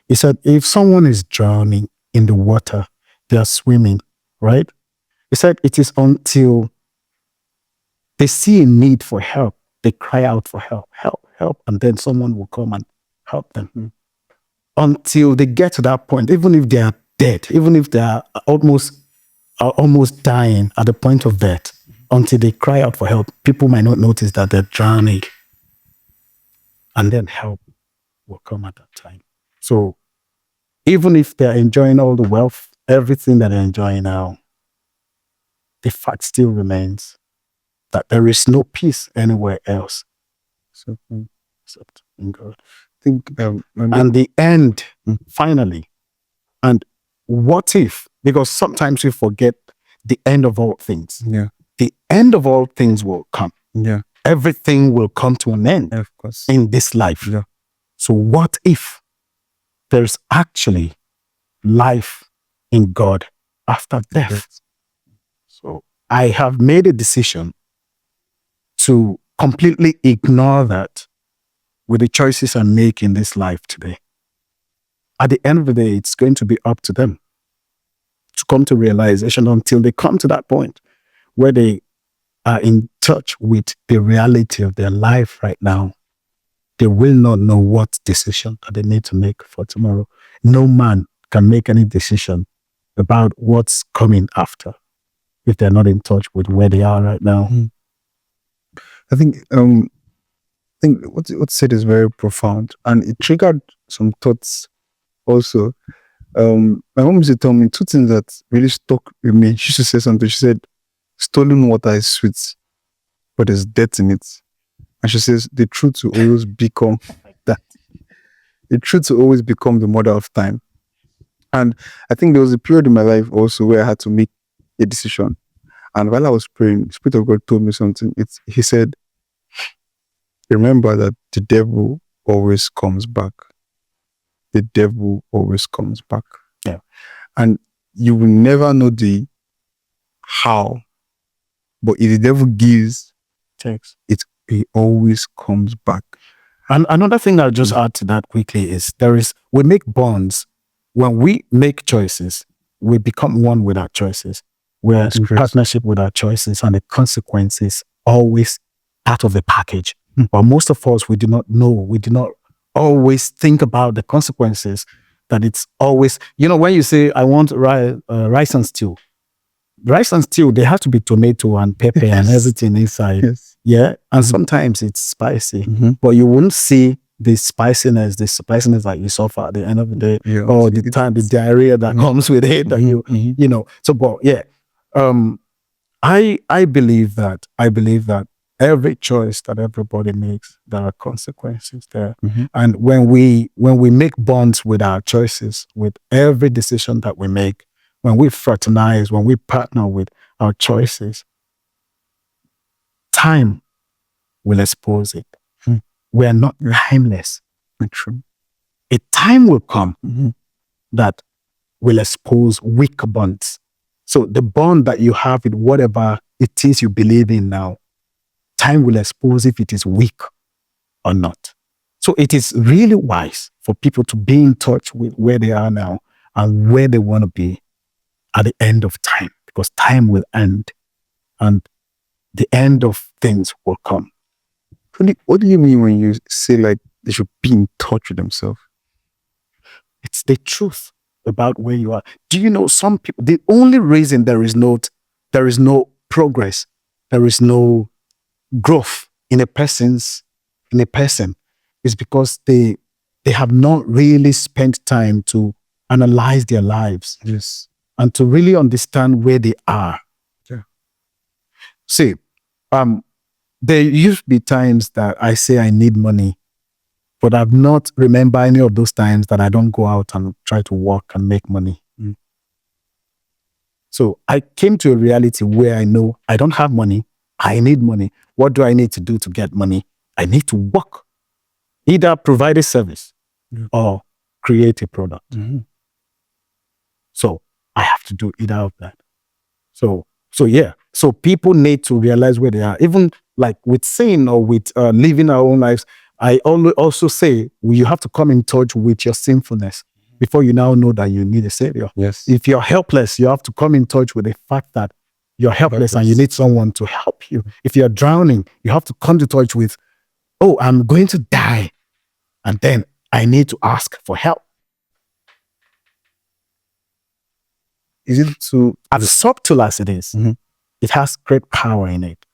He said, if someone is drowning in the water, they are swimming, right? He said, it is until they see a need for help, they cry out for help, and then someone will come and help them. Until they get to that point, even if they are dead, even if they are almost dying at the point of death, until they cry out for help, people might not notice that they're drowning. And then help will come at that time. So even if they're enjoying all the wealth, everything that they're enjoying now, the fact still remains that there is no peace anywhere else except in God. I think, And the end, finally. And what if? Because sometimes we forget the end of all things. Yeah. The end of all things will come. Yeah. Everything will come to an end Of course. in this life. Yeah. So what if there's actually life in God after death? Yes. So I have made a decision to completely ignore that with the choices I make in this life today. At the end of the day, it's going to be up to them to come to realization. Until they come to that point where they are in touch with the reality of their life right now, they will not know what decision that they need to make for tomorrow. No man can make any decision about what's coming after if they're not in touch with where they are right now. I think what said is very profound, and it triggered some thoughts also. My mom used to tell me two things that really stuck with me. She used to say something. She said, "Stolen water is sweet, but there's death in it." And she says, "The truth will always become that. The truth will always become the mother of time." And I think there was a period in my life also where I had to make a decision. And while I was praying, the Spirit of God told me something. He said, "Remember that the devil always comes back. The devil always comes back." Yeah. And you will never know the how. But if the devil gives, he always comes back. And another thing I'll just add to that quickly is we make bonds. When we make choices, we become one with our choices. We're in partnership with our choices, and the consequences always part of the package. But most of us, we do not know. We do not always think about the consequences. That it's always, when you say, "I want rice and stew," they have to be tomato and pepper and everything inside. Yes. Yeah. And sometimes it's spicy, but you won't see the spiciness that you suffer at the end of the day, or the diarrhea that comes with it. That So, but yeah, I believe that every choice that everybody makes, there are consequences there. And when we make bonds with our choices, with every decision that we make, when we fraternize, when we partner with our choices, time will expose it. We are not timeless. True. A time will come that will expose weak bonds. So the bond that you have with whatever it is you believe in now, time will expose if it is weak or not. So it is really wise for people to be in touch with where they are now and where they want to be at the end of time, because time will end and the end of things will come. What do you mean when you say like they should be in touch with themselves? It's the truth about where you are. Do you know some people, the only reason there is no progress, there is no growth in a person is because they have not really spent time to analyze their lives. Yes. And to really understand where they are. Yeah. See, there used to be times that I say I need money, but I've not remember any of those times that I don't go out and try to work and make money. So I came to a reality where I know I don't have money. I need money. What do I need to do to get money? I need to work. Either provide a service or create a product. So I have to do either of that. So yeah. So people need to realize where they are. Even like with sin or with living our own lives, I also say you have to come in touch with your sinfulness before you now know that you need a savior. Yes. If you're helpless, you have to come in touch with the fact that you're helpless and you need someone to help you. If you're drowning, you have to come to touch with, "Oh, I'm going to die. And then I need to ask for help." Is it too As subtle as it is, it has great power in it.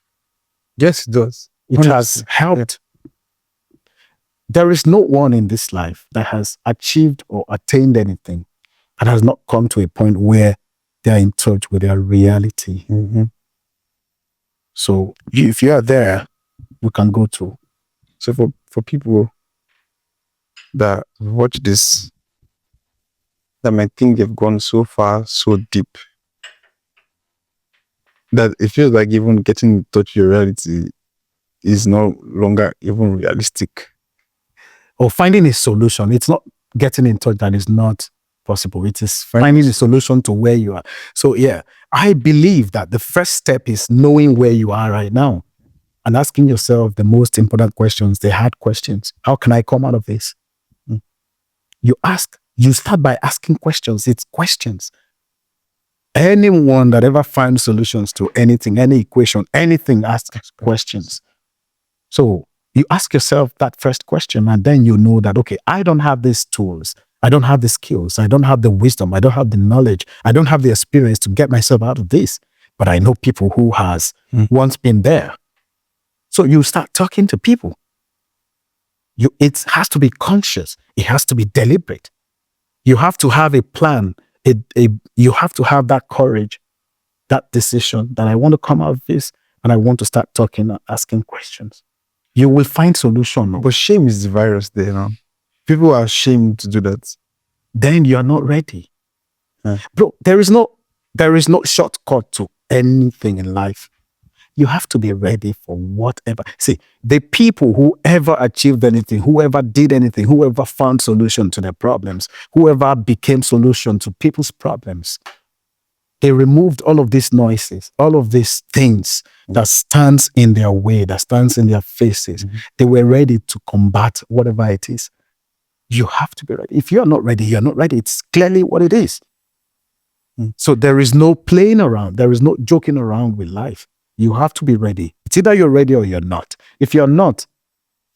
Yes, it does. It has helped. There is no one in this life that has achieved or attained anything that has not come to a point where they are in touch with their reality. So if you are there, we can go to. So for people that watch this, that might think they've gone so far, so deep, that it feels like even getting in touch with your reality is no longer even realistic. Or finding a solution. It's not getting in touch that is not possible. It is finding a solution to where you are. So yeah, I believe that the first step is knowing where you are right now and asking yourself the most important questions, the hard questions. How can I come out of this? You start by asking questions. It's questions. Anyone that ever finds solutions to anything, any equation, anything, asks questions. So you ask yourself that first question, and then you know that, okay, I don't have these tools. I don't have the skills. I don't have the wisdom. I don't have the knowledge. I don't have the experience to get myself out of this. But I know people who has once been there. So you start talking to people. It has to be conscious. It has to be deliberate. You have to have a plan. You have to have that courage, that decision that I want to come out of this and I want to start talking and asking questions. You will find solution. But shame is the virus there now. People are ashamed to do that. Then you are not ready. Yeah. Bro, there is no shortcut to anything in life. You have to be ready for whatever. See, the people who ever achieved anything, whoever did anything, whoever found solution to their problems, whoever became solution to people's problems, they removed all of these noises, all of these things that stands in their way, that stands in their faces. They were ready to combat whatever it is. You have to be ready. If you're not ready, you're not ready. It's clearly what it is. So there is no playing around. There is no joking around with life. You have to be ready. It's either you're ready or you're not. If you're not,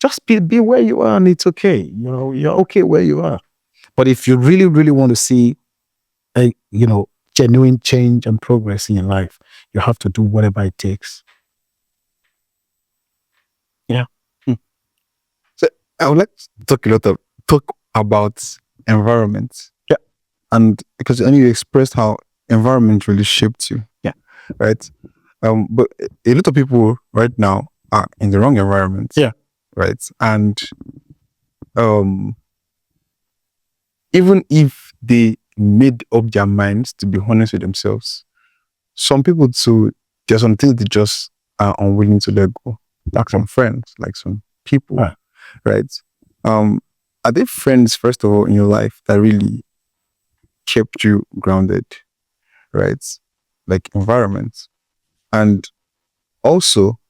just be where you are and it's okay. You're okay where you are. But if you really, really want to see genuine change and progress in your life, you have to do whatever it takes. Yeah. So I would like to talk about environment. Yeah. And because you expressed how environment really shaped you. Yeah. Right. But a lot of people right now are in the wrong environment. Yeah. Right. And even if they made up their minds to be honest with themselves, some people too, there's some things they just are unwilling to let go. Like some friends, like some people. Right. Are they friends, first of all, in your life that really kept you grounded? Right. Like environments. And also,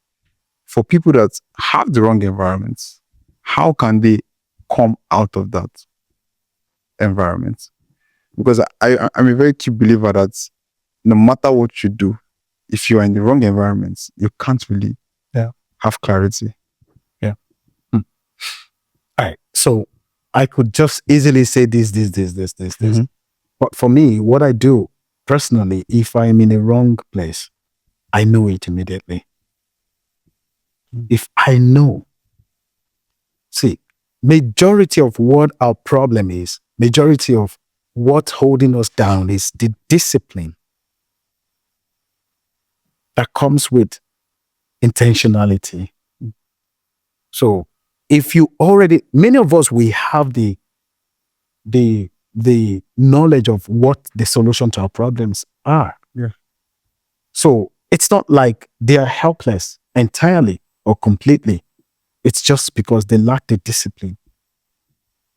for people that have the wrong environments, how can they come out of that environment? Because I'm a very key believer that no matter what you do, if you are in the wrong environments, you can't really have clarity. Yeah. All right. So I could just easily say this. But for me, what I do personally, if I'm in a wrong place, I know it immediately. If I know, see, majority of what our problem is, majority of what's holding us down is the discipline that comes with intentionality. So if you already, many of us, we have the knowledge of what the solution to our problems are. Yeah. So it's not like they are helpless entirely or completely. It's just because they lack the discipline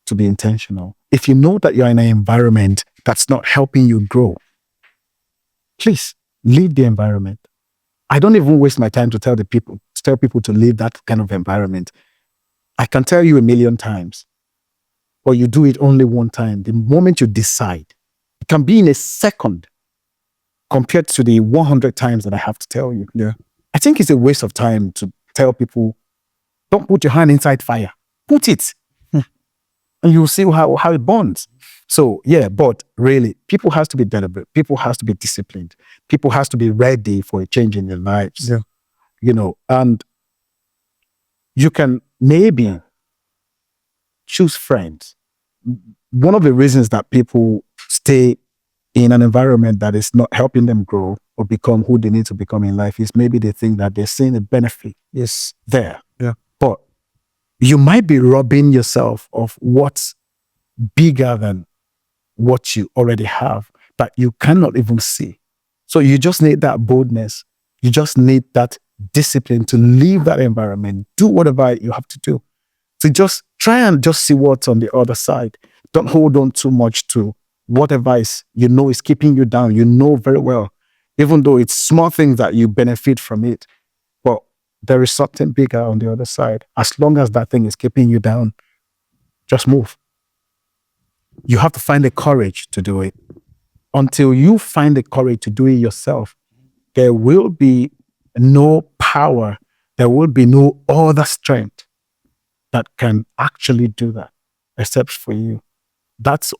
to be intentional. If you know that you're in an environment that's not helping you grow, please leave the environment. I don't even waste my time to tell people to leave that kind of environment. I can tell you a million times, but you do it only one time. The moment you decide, it can be in a second compared to the 100 times that I have to tell you. Yeah. I think it's a waste of time to tell people, don't put your hand inside fire. Put it. And you'll see how it burns. So, yeah, but really, people has to be deliberate. People has to be disciplined. People has to be ready for a change in their lives. Yeah. And you can maybe choose friends. One of the reasons that people stay in an environment that is not helping them grow or become who they need to become in life is maybe they think that they're seeing a benefit is there. Yeah. But you might be robbing yourself of what's bigger than what you already have that you cannot even see. So you just need that boldness. You just need that discipline to leave that environment, do whatever you have to do. So just try and just see what's on the other side. Don't hold on too much to whatever is keeping you down. You know very well, even though it's small things that you benefit from it, but there is something bigger on the other side. As long as that thing is keeping you down, just move. You have to find the courage to do it. Until you find the courage to do it yourself, there will be no power, there will be no other strength that can actually do that except for you.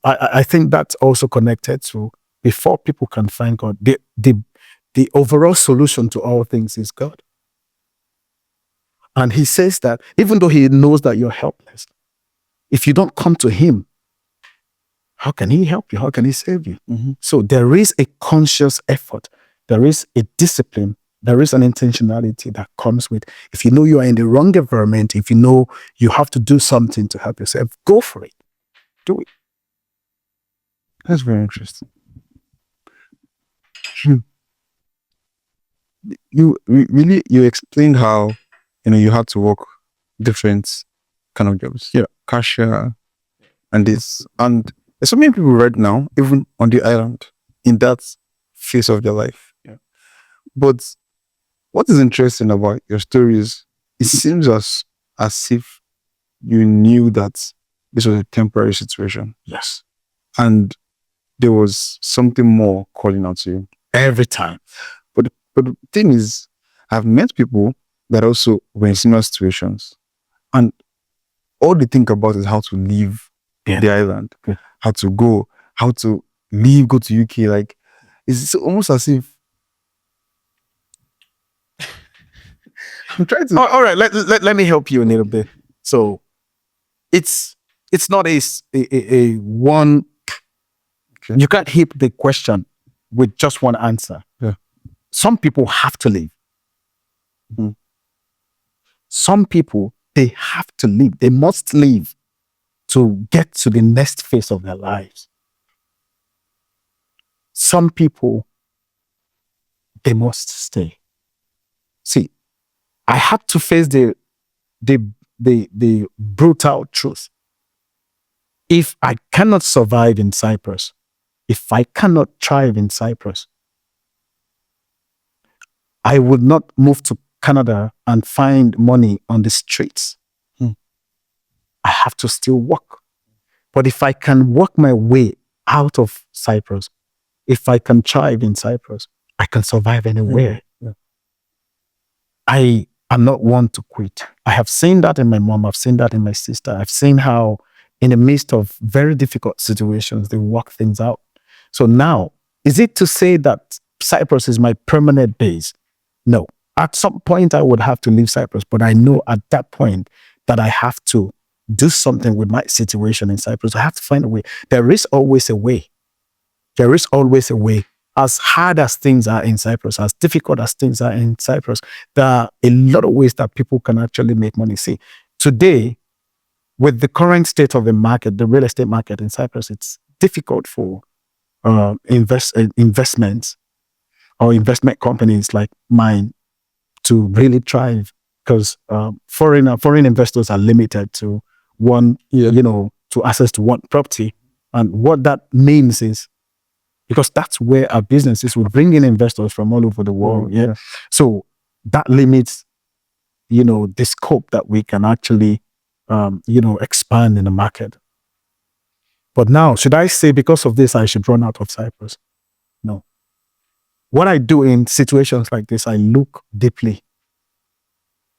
I think that's also connected to before people can find God. The overall solution to all things is God. And he says that even though he knows that you're helpless, if you don't come to him, how can he help you? How can he save you? So there is a conscious effort. There is a discipline. There is an intentionality that comes with, if you know you are in the wrong environment, if you know you have to do something to help yourself, go for it. Do it. That's very interesting. Hmm. You explained how you had to work different kind of jobs. Yeah, cashier and this, and there's so many people right now, even on the island, in that phase of their life. Yeah. But what is interesting about your story is it seems as if you knew that this was a temporary situation. Yes. And there was something more calling out to you. Every time. But the thing is, I've met people that also were in similar situations. And all they think about is how to leave the island, how to go, how to leave, go to UK. Like, it's almost as if I'm trying to. All right, let me help you a little bit. So it's not a one. Okay. You can't hit the question with just one answer. Yeah. Some people have to leave. Some people, they have to leave. They must leave to get to the next phase of their lives. Some people, they must stay. See, I had to face the brutal truth. If I cannot survive in Cyprus, if I cannot thrive in Cyprus, I would not move to Canada and find money on the streets. I have to still work. But if I can work my way out of Cyprus, if I can thrive in Cyprus, I can survive anywhere. I am not one to quit. I have seen that in my mom. I've seen that in my sister. I've seen how in the midst of very difficult situations, they work things out. So now, is it to say that Cyprus is my permanent base? No. At some point, I would have to leave Cyprus, but I know at that point that I have to do something with my situation in Cyprus. I have to find a way. There is always a way. There is always a way. As hard as things are in Cyprus, as difficult as things are in Cyprus, there are a lot of ways that people can actually make money. See, today, with the current state of the market, the real estate market in Cyprus, it's difficult for investments or investment companies like mine to really thrive because foreign investors are limited to to access to one property. And what that means is, because that's where our business is, we bring in investors from all over the world. Yeah. So that limits, the scope that we can actually, expand in the market. But now, should I say because of this, I should run out of Cyprus? No. What I do in situations like this, I look deeply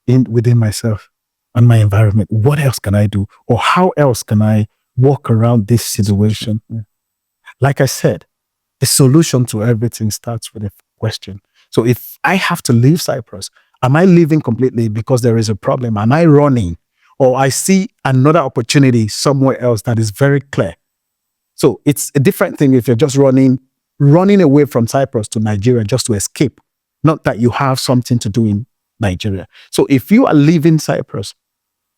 within myself and my environment. What else can I do? Or how else can I walk around this situation? Like I said, the solution to everything starts with a question. So if I have to leave Cyprus, am I leaving completely because there is a problem? Am I running? Or I see another opportunity somewhere else that is very clear. So it's a different thing if you're just running away from Cyprus to Nigeria just to escape. Not that you have something to do in Nigeria. So if you are leaving Cyprus,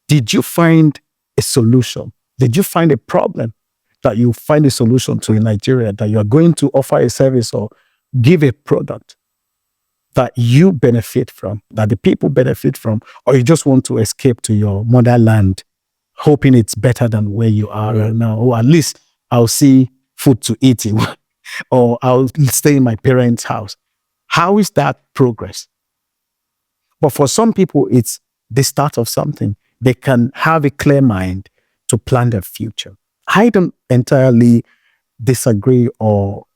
did you find a solution? Did you find a problem that you find a solution to in Nigeria, that you are going to offer a service or give a product that you benefit from, that the people benefit from, or you just want to escape to your motherland, hoping it's better than where you are right now, or at least I'll see food to eat, or I'll stay in my parents' house. How is that progress? But for some people, it's the start of something. They can have a clear mind to plan their future. I don't entirely disagree or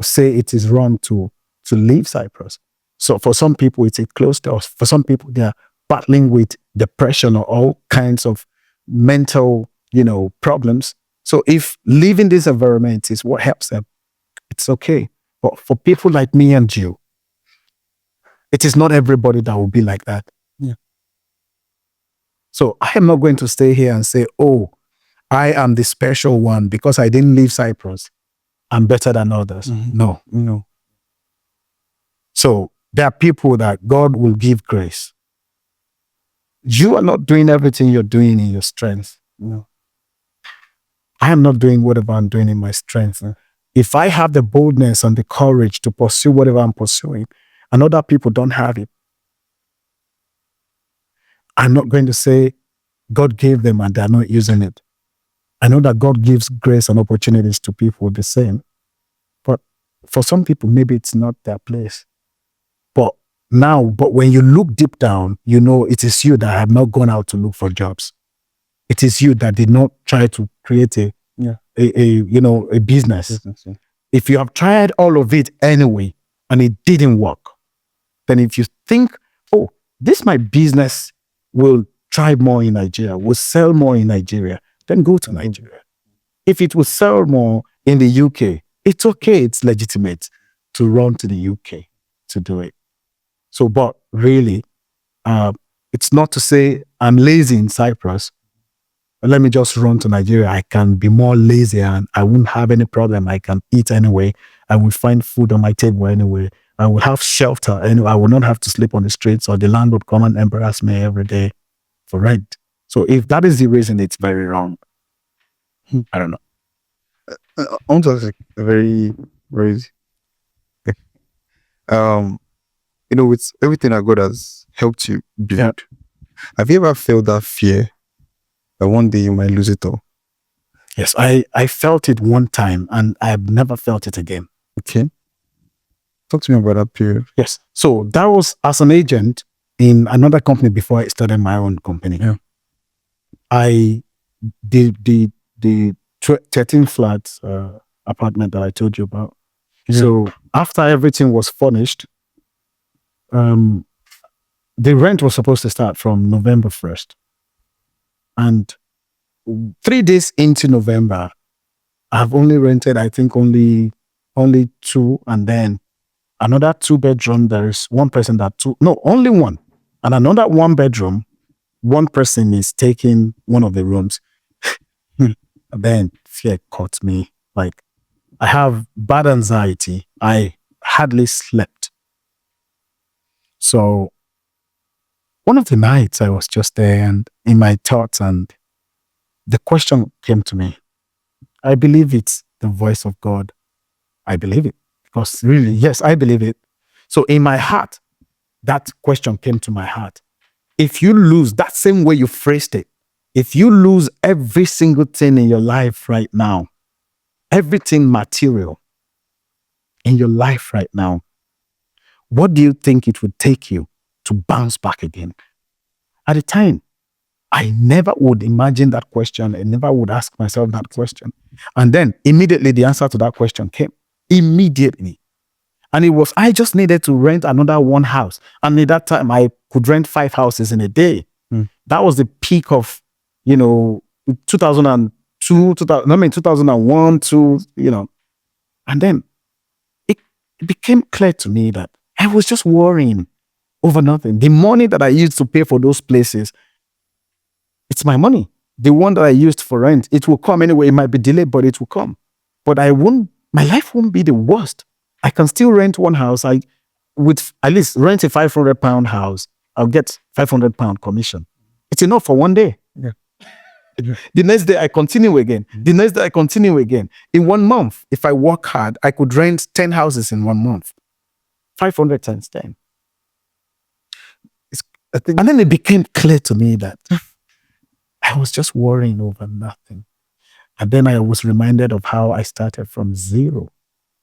say it is wrong to leave Cyprus. So for some people, it's a closed door. For some people, they are battling with depression or all kinds of mental, problems. So if living this environment is what helps them, it's okay. But for people like me and you, it is not everybody that will be like that. Yeah. So I am not going to stay here and say, oh, I am the special one because I didn't leave Cyprus. I'm better than others. No. No. So there are people that God will give grace. You are not doing everything you're doing in your strength. No. I am not doing whatever I'm doing in my strength. If I have the boldness and the courage to pursue whatever I'm pursuing, and other people don't have it, I'm not going to say God gave them and they're not using it. I know that God gives grace and opportunities to people the same. But for some people, maybe it's not their place. But when you look deep down, you know it is you that have not gone out to look for jobs. It is you that did not try to create a business. Yeah. If you have tried all of it anyway and it didn't work, then if you think, oh, this my business will thrive more in Nigeria, will sell more in Nigeria, then go to Nigeria. If it will sell more in the UK, it's okay, it's legitimate to run to the UK to do it. So, but really, it's not to say I'm lazy in Cyprus. Let me just run to Nigeria. I can be more lazy and I won't have any problem. I can eat anyway. I will find food on my table anyway. I will have shelter anyway. I will not have to sleep on the streets or the landlord come and embarrass me every day for rent. So if that is the reason, it's very wrong. I don't know. I want to ask a very, very, with everything that God has helped you build, have you ever felt that fear that one day you might lose it all? Yes, I felt it one time and I have never felt it again. Okay. Talk to me about that period. Yes. So that was as an agent in another company before I started my own company. Yeah. The 13 flat apartment that I told you about. Yeah. So after everything was furnished, the rent was supposed to start from November 1st. And 3 days into November, I've only rented, I think, only 2, and then another 2-bedroom. There is one person only one, and another 1-bedroom. One person is taking one of the rooms. And then fear caught me. Like, I have bad anxiety. I hardly slept. So one of the nights I was just there and in my thoughts, and the question came to me. I believe it's the voice of God. I believe it because really, yes, I believe it. So in my heart, that question came to my heart. If you lose that same way you phrased it, if you lose every single thing in your life right now, everything material in your life right now, what do you think it would take you to bounce back again? At the time, I never would imagine that question. I never would ask myself that question. And then immediately the answer to that question came. Immediately. And it was, I just needed to rent another 1 house. And at that time, I could rent 5 houses in a day. That was the peak of, 2001, and then it became clear to me that I was just worrying over nothing. The money that I used to pay for those places, it's my money. The one that I used for rent, it will come anyway. It might be delayed, but it will come. But my life won't be the worst. I can still rent one house. With at least rent a £500 house, I'll get £500 commission. It's enough for one day. Yeah. The next day I continue again. The next day I continue again. In 1 month, if I work hard, I could rent 10 houses in 1 month. 500 times 10. And then it became clear to me that I was just worrying over nothing. And then I was reminded of how I started from zero.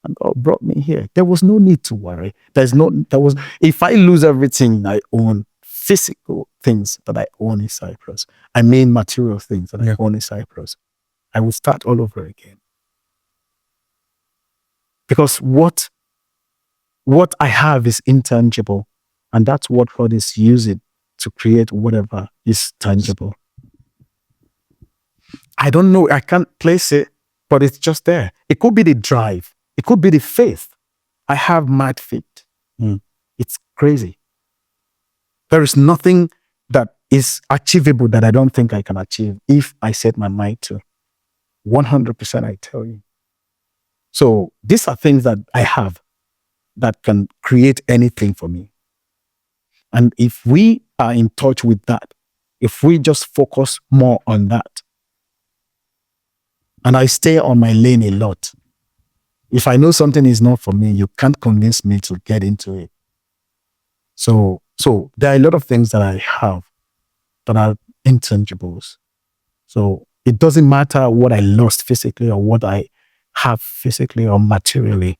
And God brought me here. There was no need to worry. If I lose everything I own, physical things that I own in Cyprus, I mean material things that I own in Cyprus, I will start all over again. Because what I have is intangible, and that's what God is using to create whatever is tangible. I don't know. I can't place it, but it's just there. It could be the drive. It could be the faith. I have mad faith. It's crazy. There is nothing that is achievable that I don't think I can achieve if I set my mind to. 100%, I tell you. So these are things that I have that can create anything for me. And if we are in touch with that, if we just focus more on that, and I stay on my lane a lot, if I know something is not for me, you can't convince me to get into it. So there are a lot of things that I have that are intangibles. So it doesn't matter what I lost physically or what I have physically or materially.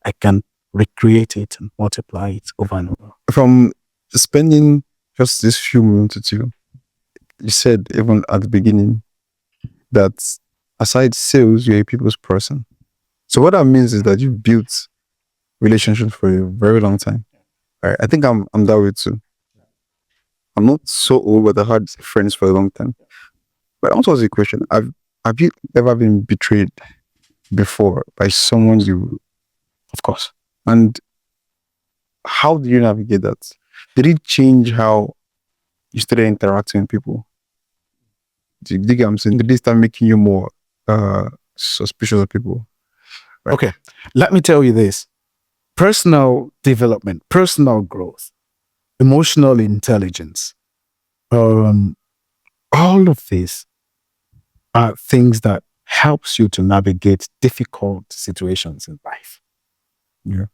I can recreate it and multiply it over and over. From spending just this few minutes with you, you said even at the beginning that aside sales, you're a people's person. So what that means is that you've built relationships for a very long time. All right. I think I'm that way too. I'm not so old, but I had friends for a long time. But I want to ask you a question. Have you ever been betrayed before by someone you? Of course. And how do you navigate that? Did it change how you started interacting with people? Do you get what I'm saying? Did it start making you more suspicious of people? Right. Okay. Let me tell you this. Personal development, personal growth, emotional intelligence, all of these are things that helps you to navigate difficult situations in life. Yeah.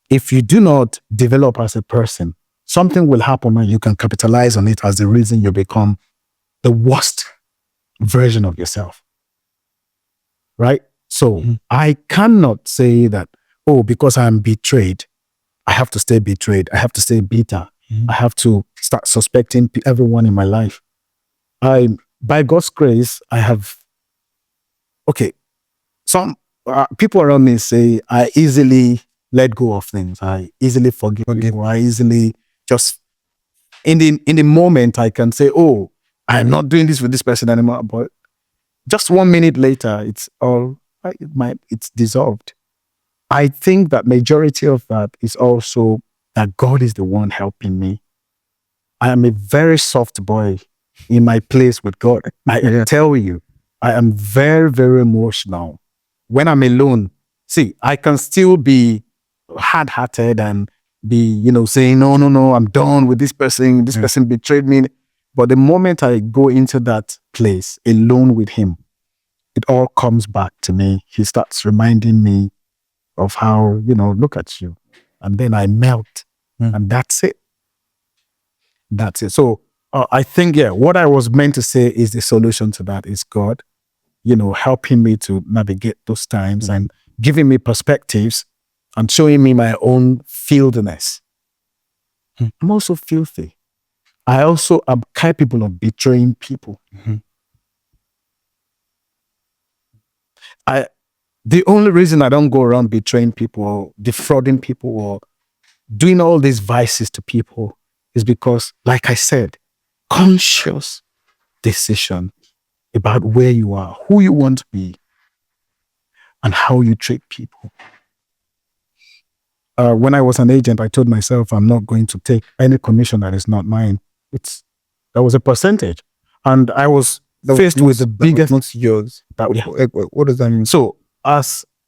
If you do not develop as a person, something will happen and you can capitalize on it as the reason you become the worst version of yourself. Right? So I cannot say that, oh, because I'm betrayed, I have to stay betrayed. I have to stay bitter. I have to start suspecting everyone in my life. By God's grace, I have, some people around me say I easily let go of things. I easily forgive. People. I easily just, in the moment, I can say, oh, I'm not doing this with this person anymore. But just 1 minute later, it's dissolved. I think that majority of that is also that God is the one helping me. I am a very soft boy in my place with God. I tell you, I am very, very emotional. When I'm alone, see, I can still be hard-hearted and be, saying, no, I'm done with this person. This person betrayed me. But the moment I go into that place alone with him, it all comes back to me. He starts reminding me of how, look at you. And then I melt. And that's it. That's it. So I think, what I was meant to say is the solution to that is God, helping me to navigate those times and giving me perspectives and showing me my own filthiness. I'm also filthy. I also am capable of betraying people. The only reason I don't go around betraying people or defrauding people or doing all these vices to people is because, like I said, conscious decision about where you are, who you want to be, and how you treat people. When I was an agent, I told myself I'm not going to take any commission that is not mine. That was a percentage. And I was faced with the biggest... Not yours. What does that mean? So,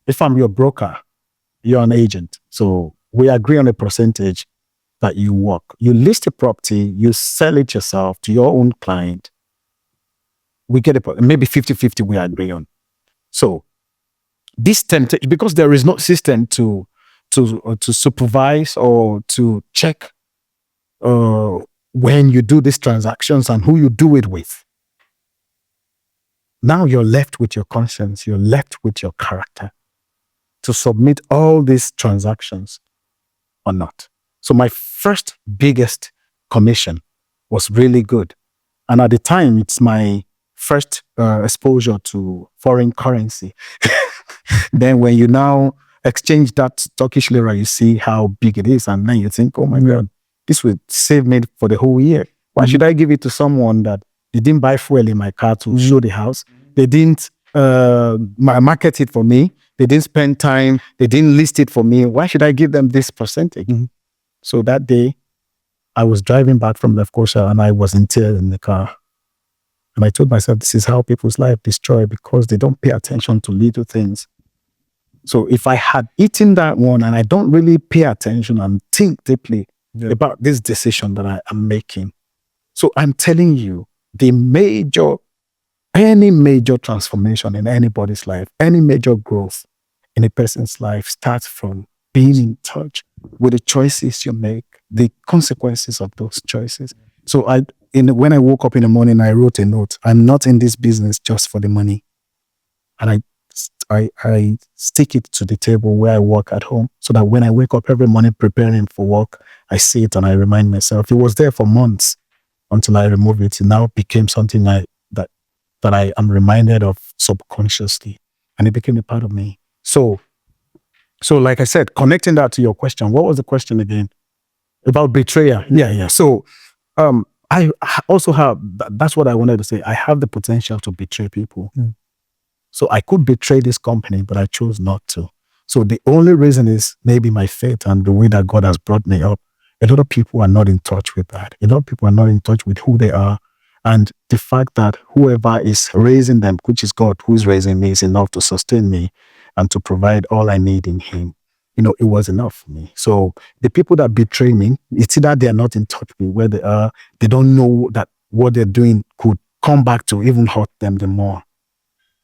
if I'm your broker, you're an agent. So we agree on a percentage that you work. You list a property, you sell it yourself to your own client. We get maybe 50-50 we agree on. So this temptation, because there is no system to supervise or to check when you do these transactions and who you do it with. Now you're left with your conscience, you're left with your character to submit all these transactions or not. So my first biggest commission was really good. And at the time, it's my first exposure to foreign currency. Then when you now exchange that Turkish lira, you see how big it is. And then you think, oh my God, this would save me for the whole year. Why should I give it to someone that They didn't buy fuel in my car to show the house. They didn't market it for me. They didn't spend time. They didn't list it for me. Why should I give them this percentage? So that day, I was driving back from Lefkosha and I was in tears in the car. And I told myself, this is how people's life destroyed because they don't pay attention to little things. So if I had eaten that one and I don't really pay attention and think deeply about this decision that I am making. So I'm telling you, any major transformation in anybody's life, any major growth in a person's life starts from being in touch with the choices you make, the consequences of those choices. So when I woke up in the morning, I wrote a note. I'm not in this business just for the money. And I stick it to the table where I work at home so that when I wake up every morning preparing for work, I see it and I remind myself. It was there for months until I removed it. It now became something that I am reminded of subconsciously, and it became a part of me. So like I said, connecting that to your question, what was the question again? About betrayal. Yeah. So I also have, that's what I wanted to say. I have the potential to betray people. So I could betray this company, but I chose not to. So the only reason is maybe my faith and the way that God has brought me up. A lot of people are not in touch with that. A lot of people are not in touch with who they are. And the fact that whoever is raising them, which is God who's raising me, is enough to sustain me and to provide all I need in Him. It was enough for me. So the people that betray me, it's either they are not in touch with where they are, they don't know that what they're doing could come back to even hurt them the more.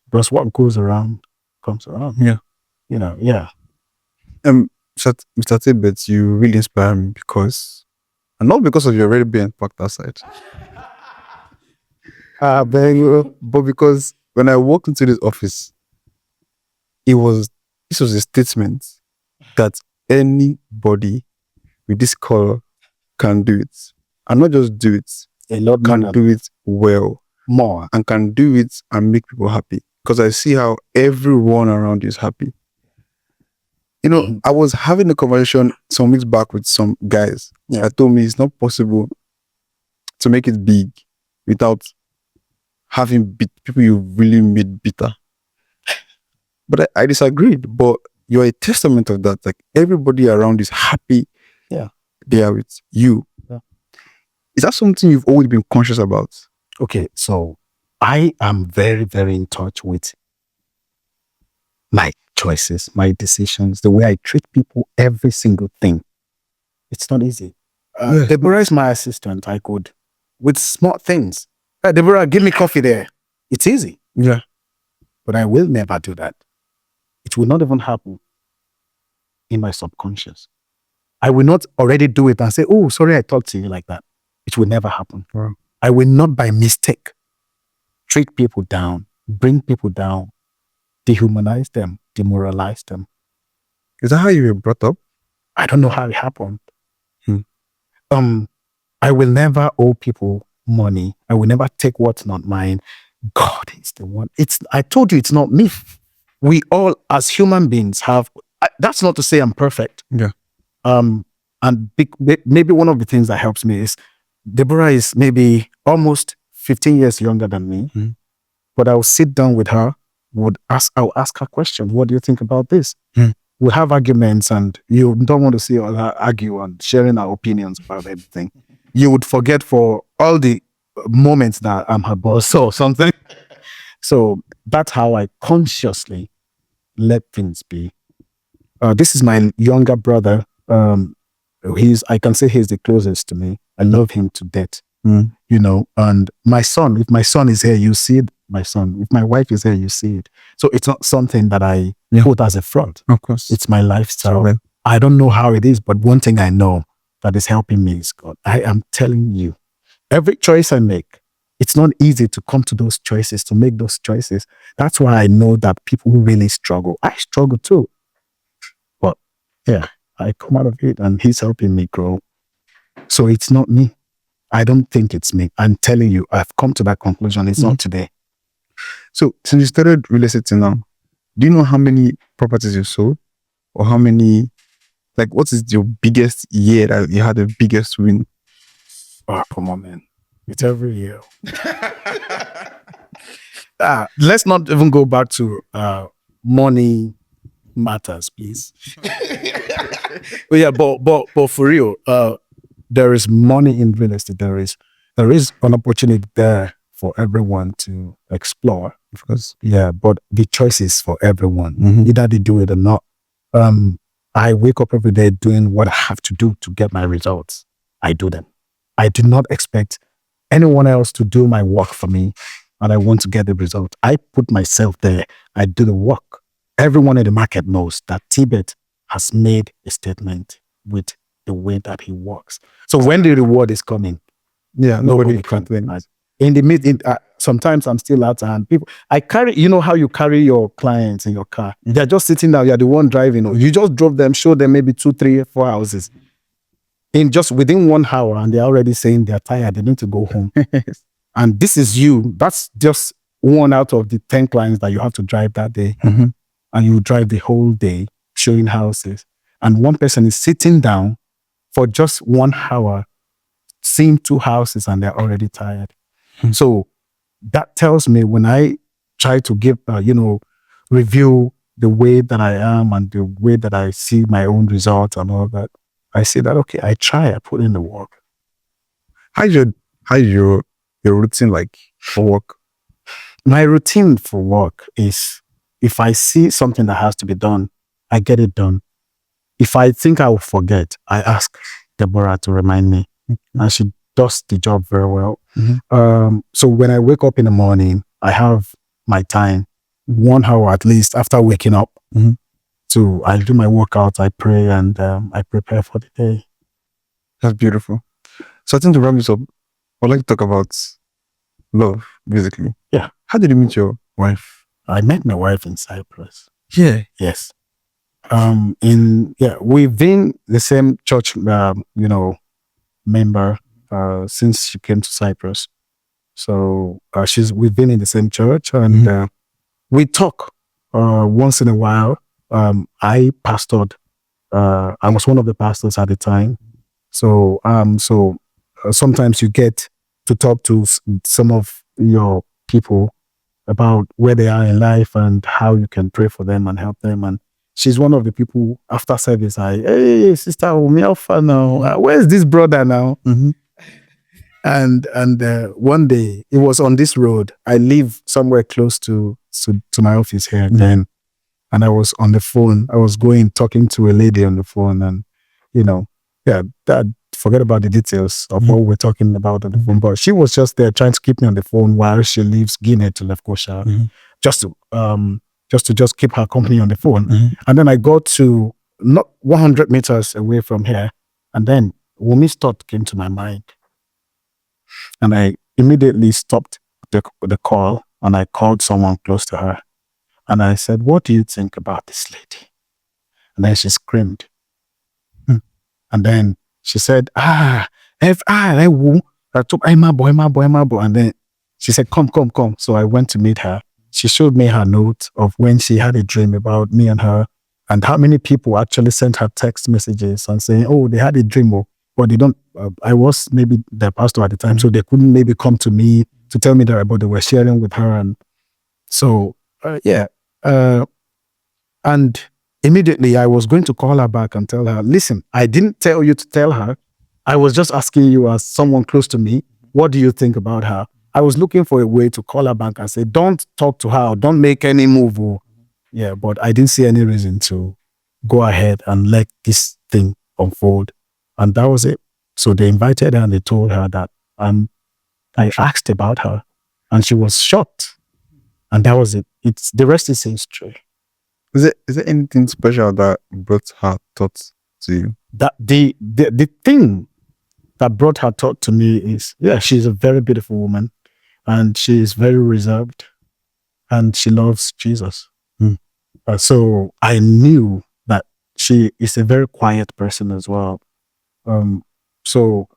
Because what goes around comes around. Yeah. Yeah. Mr. Tibbet, you really inspire me and not because of your already being packed outside. But because when I walked into this office, this was a statement that anybody with this color can do it. And not just do it, A lot can do it well. more. And can do it and make people happy. Because I see how everyone around you is happy. I was having a conversation some weeks back with some guys that told me it's not possible to make it big without having people you really made bitter. But I disagreed. But you're a testament of that. Like everybody around is happy. Yeah. They are with you. Yeah. Is that something you've always been conscious about? Okay, so I am very, very in touch with my choices, my decisions, the way I treat people, every single thing. It's not easy. Deborah is my assistant. I could, with small things. Hey, Deborah, give me coffee there. It's easy. Yeah. But I will never do that. It will not even happen in my subconscious. I will not already do it and say, oh, sorry, I talked to you like that. It will never happen. Wow. I will not by mistake treat people down, bring people down, dehumanize them, demoralize them. Is that how you were brought up? I don't know how it happened. I will never owe people money. I will never take what's not mine. God is the one. I told you it's not me. We all, as human beings, that's not to say I'm perfect. Yeah. And maybe one of the things that helps me is Deborah is maybe almost 15 years younger than me. But I'll sit down with her, I'll ask her questions. What do you think about this? We'll have arguments and you don't want to see her argue and sharing our opinions about everything. You would forget for all the moments that I'm her boss or something. So that's how I consciously let things be. This is my younger brother. I can say he's the closest to me. I love him to death. And my son, if my son is here, you see it, my son. If my wife is here, you see it. So it's not something that I put as a front. Of course. It's my lifestyle. Well. I don't know how it is, but one thing I know that is helping me is God. I am telling you, every choice I make, it's not easy to come to those choices, to make those choices. That's why I know that people who really struggle. I struggle too. But yeah, I come out of it and he's helping me grow. So it's not me. I don't think it's me. I'm telling you, I've come to that conclusion. It's not today. So since you started real estate now, do you know how many properties you sold? Or how many, what is your biggest year that you had the biggest win? Oh, come on, man. It's every year. Let's not even go back to money matters, please. But yeah, but for real, there is money in real estate. There is an opportunity there for everyone to explore. Of course. Yeah, but the choice is for everyone. Mhm. Either they do it or not. I wake up every day doing what I have to do to get my results. I do them. I do not expect anyone else to do my work for me, and I want to get the result. I put myself there. I do the work. Everyone in the market knows that Tibet has made a statement with the way that he works. So when the reward is coming, Yeah, nobody nobody can. complains. In the mid, sometimes I'm still out and people, I carry, you know how you carry your clients in your car. They're just sitting down. You're the one driving. You just drove them, show them maybe 2, 3, 4 houses. In just within 1 hour, and they're already saying they're tired. They need to go home. And this is you. That's just one out of the 10 clients that you have to drive that day. Mhm. And you drive the whole day showing houses. And one person is sitting down for just 1 hour, seeing 2 houses, and they're already tired. So that tells me when I try to give, review the way that I am and the way that I see my own results and all that, I say that, okay, I put in the work. How's your routine like for work? My routine for work is if I see something that has to be done, I get it done. If I think I will forget, I ask Deborah to remind me. And she does the job very well. So when I wake up in the morning, I have my time, 1 hour at least after waking up. So I do my workout, I pray, and I prepare for the day. That's beautiful. So I think to wrap this up, I'd like to talk about love, basically. Yeah. How did you meet your wife? I met my wife in Cyprus. Yeah. Yes. We've been the same church, member since she came to Cyprus. So we've been in the same church, and we talk once in a while. I pastored. I was one of the pastors at the time. So sometimes you get to talk to some of your people about where they are in life and how you can pray for them and help them. And she's one of the people after service. Hey, sister, Alpha now. Where's this brother now? And one day it was on this road. I live somewhere close to my office here then, and I was on the phone. I was talking to a lady on the phone, and forget about the details of what we're talking about on the phone. But she was just there trying to keep me on the phone while she leaves Guinea to Lefkosha, just to keep her company on the phone. And then I got to not 100 meters away from here, and then Wumi's thought came to my mind. And I immediately stopped the call, and I called someone close to her. And I said, "What do you think about this lady?" And then she screamed. And then she said, I took boy. And then she said, come. So I went to meet her. She showed me her note of when she had a dream about me and her, and how many people actually sent her text messages and saying, oh, they had a dream, but they don't, I was maybe their pastor at the time, so they couldn't maybe come to me to tell me that, but they were sharing with her. And so, and immediately I was going to call her back and tell her, listen, I didn't tell you to tell her. I was just asking you as someone close to me, what do you think about her? I was looking for a way to call her back and say, don't talk to her, don't make any move. But I didn't see any reason to go ahead and let this thing unfold. And that was it. So they invited her and they told her that I asked about her, and she was shocked. And that was it. The rest is history. Is there anything special that brought her thoughts to you? That the thing that brought her thought to me is, she's a very beautiful woman, and she is very reserved, and she loves Jesus. So I knew that she is a very quiet person as well. So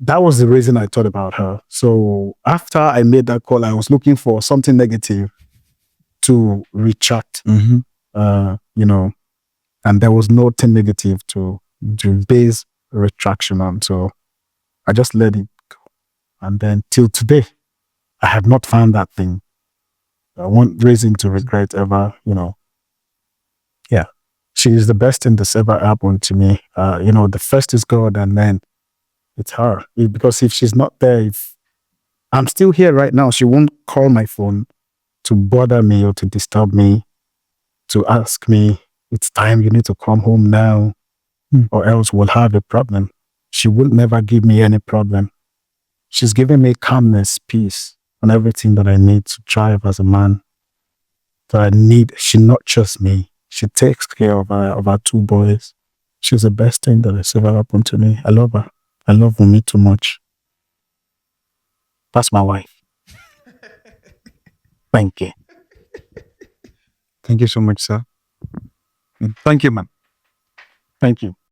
that was the reason I thought about her. So after I made that call, I was looking for something negative to retract, and there was nothing negative to base retraction on. So I just let it go. And then till today, I have not found that thing. I want reason to regret ever, Yeah. She is the best thing that's ever happened to me. The first is God, and then it's her. Because if she's not there, if I'm still here right now, she won't call my phone to bother me or to disturb me, to ask me, it's time, you need to come home now, or else we'll have a problem. She will never give me any problem. She's giving me calmness, peace, and everything that I need to thrive as a man. That I need. She nurtures me. She takes care of our two boys. She's the best thing that has ever happened to me. I love her. I love Wumi too much. That's my wife. Thank you. Thank you so much, sir. And thank you, man. Thank you.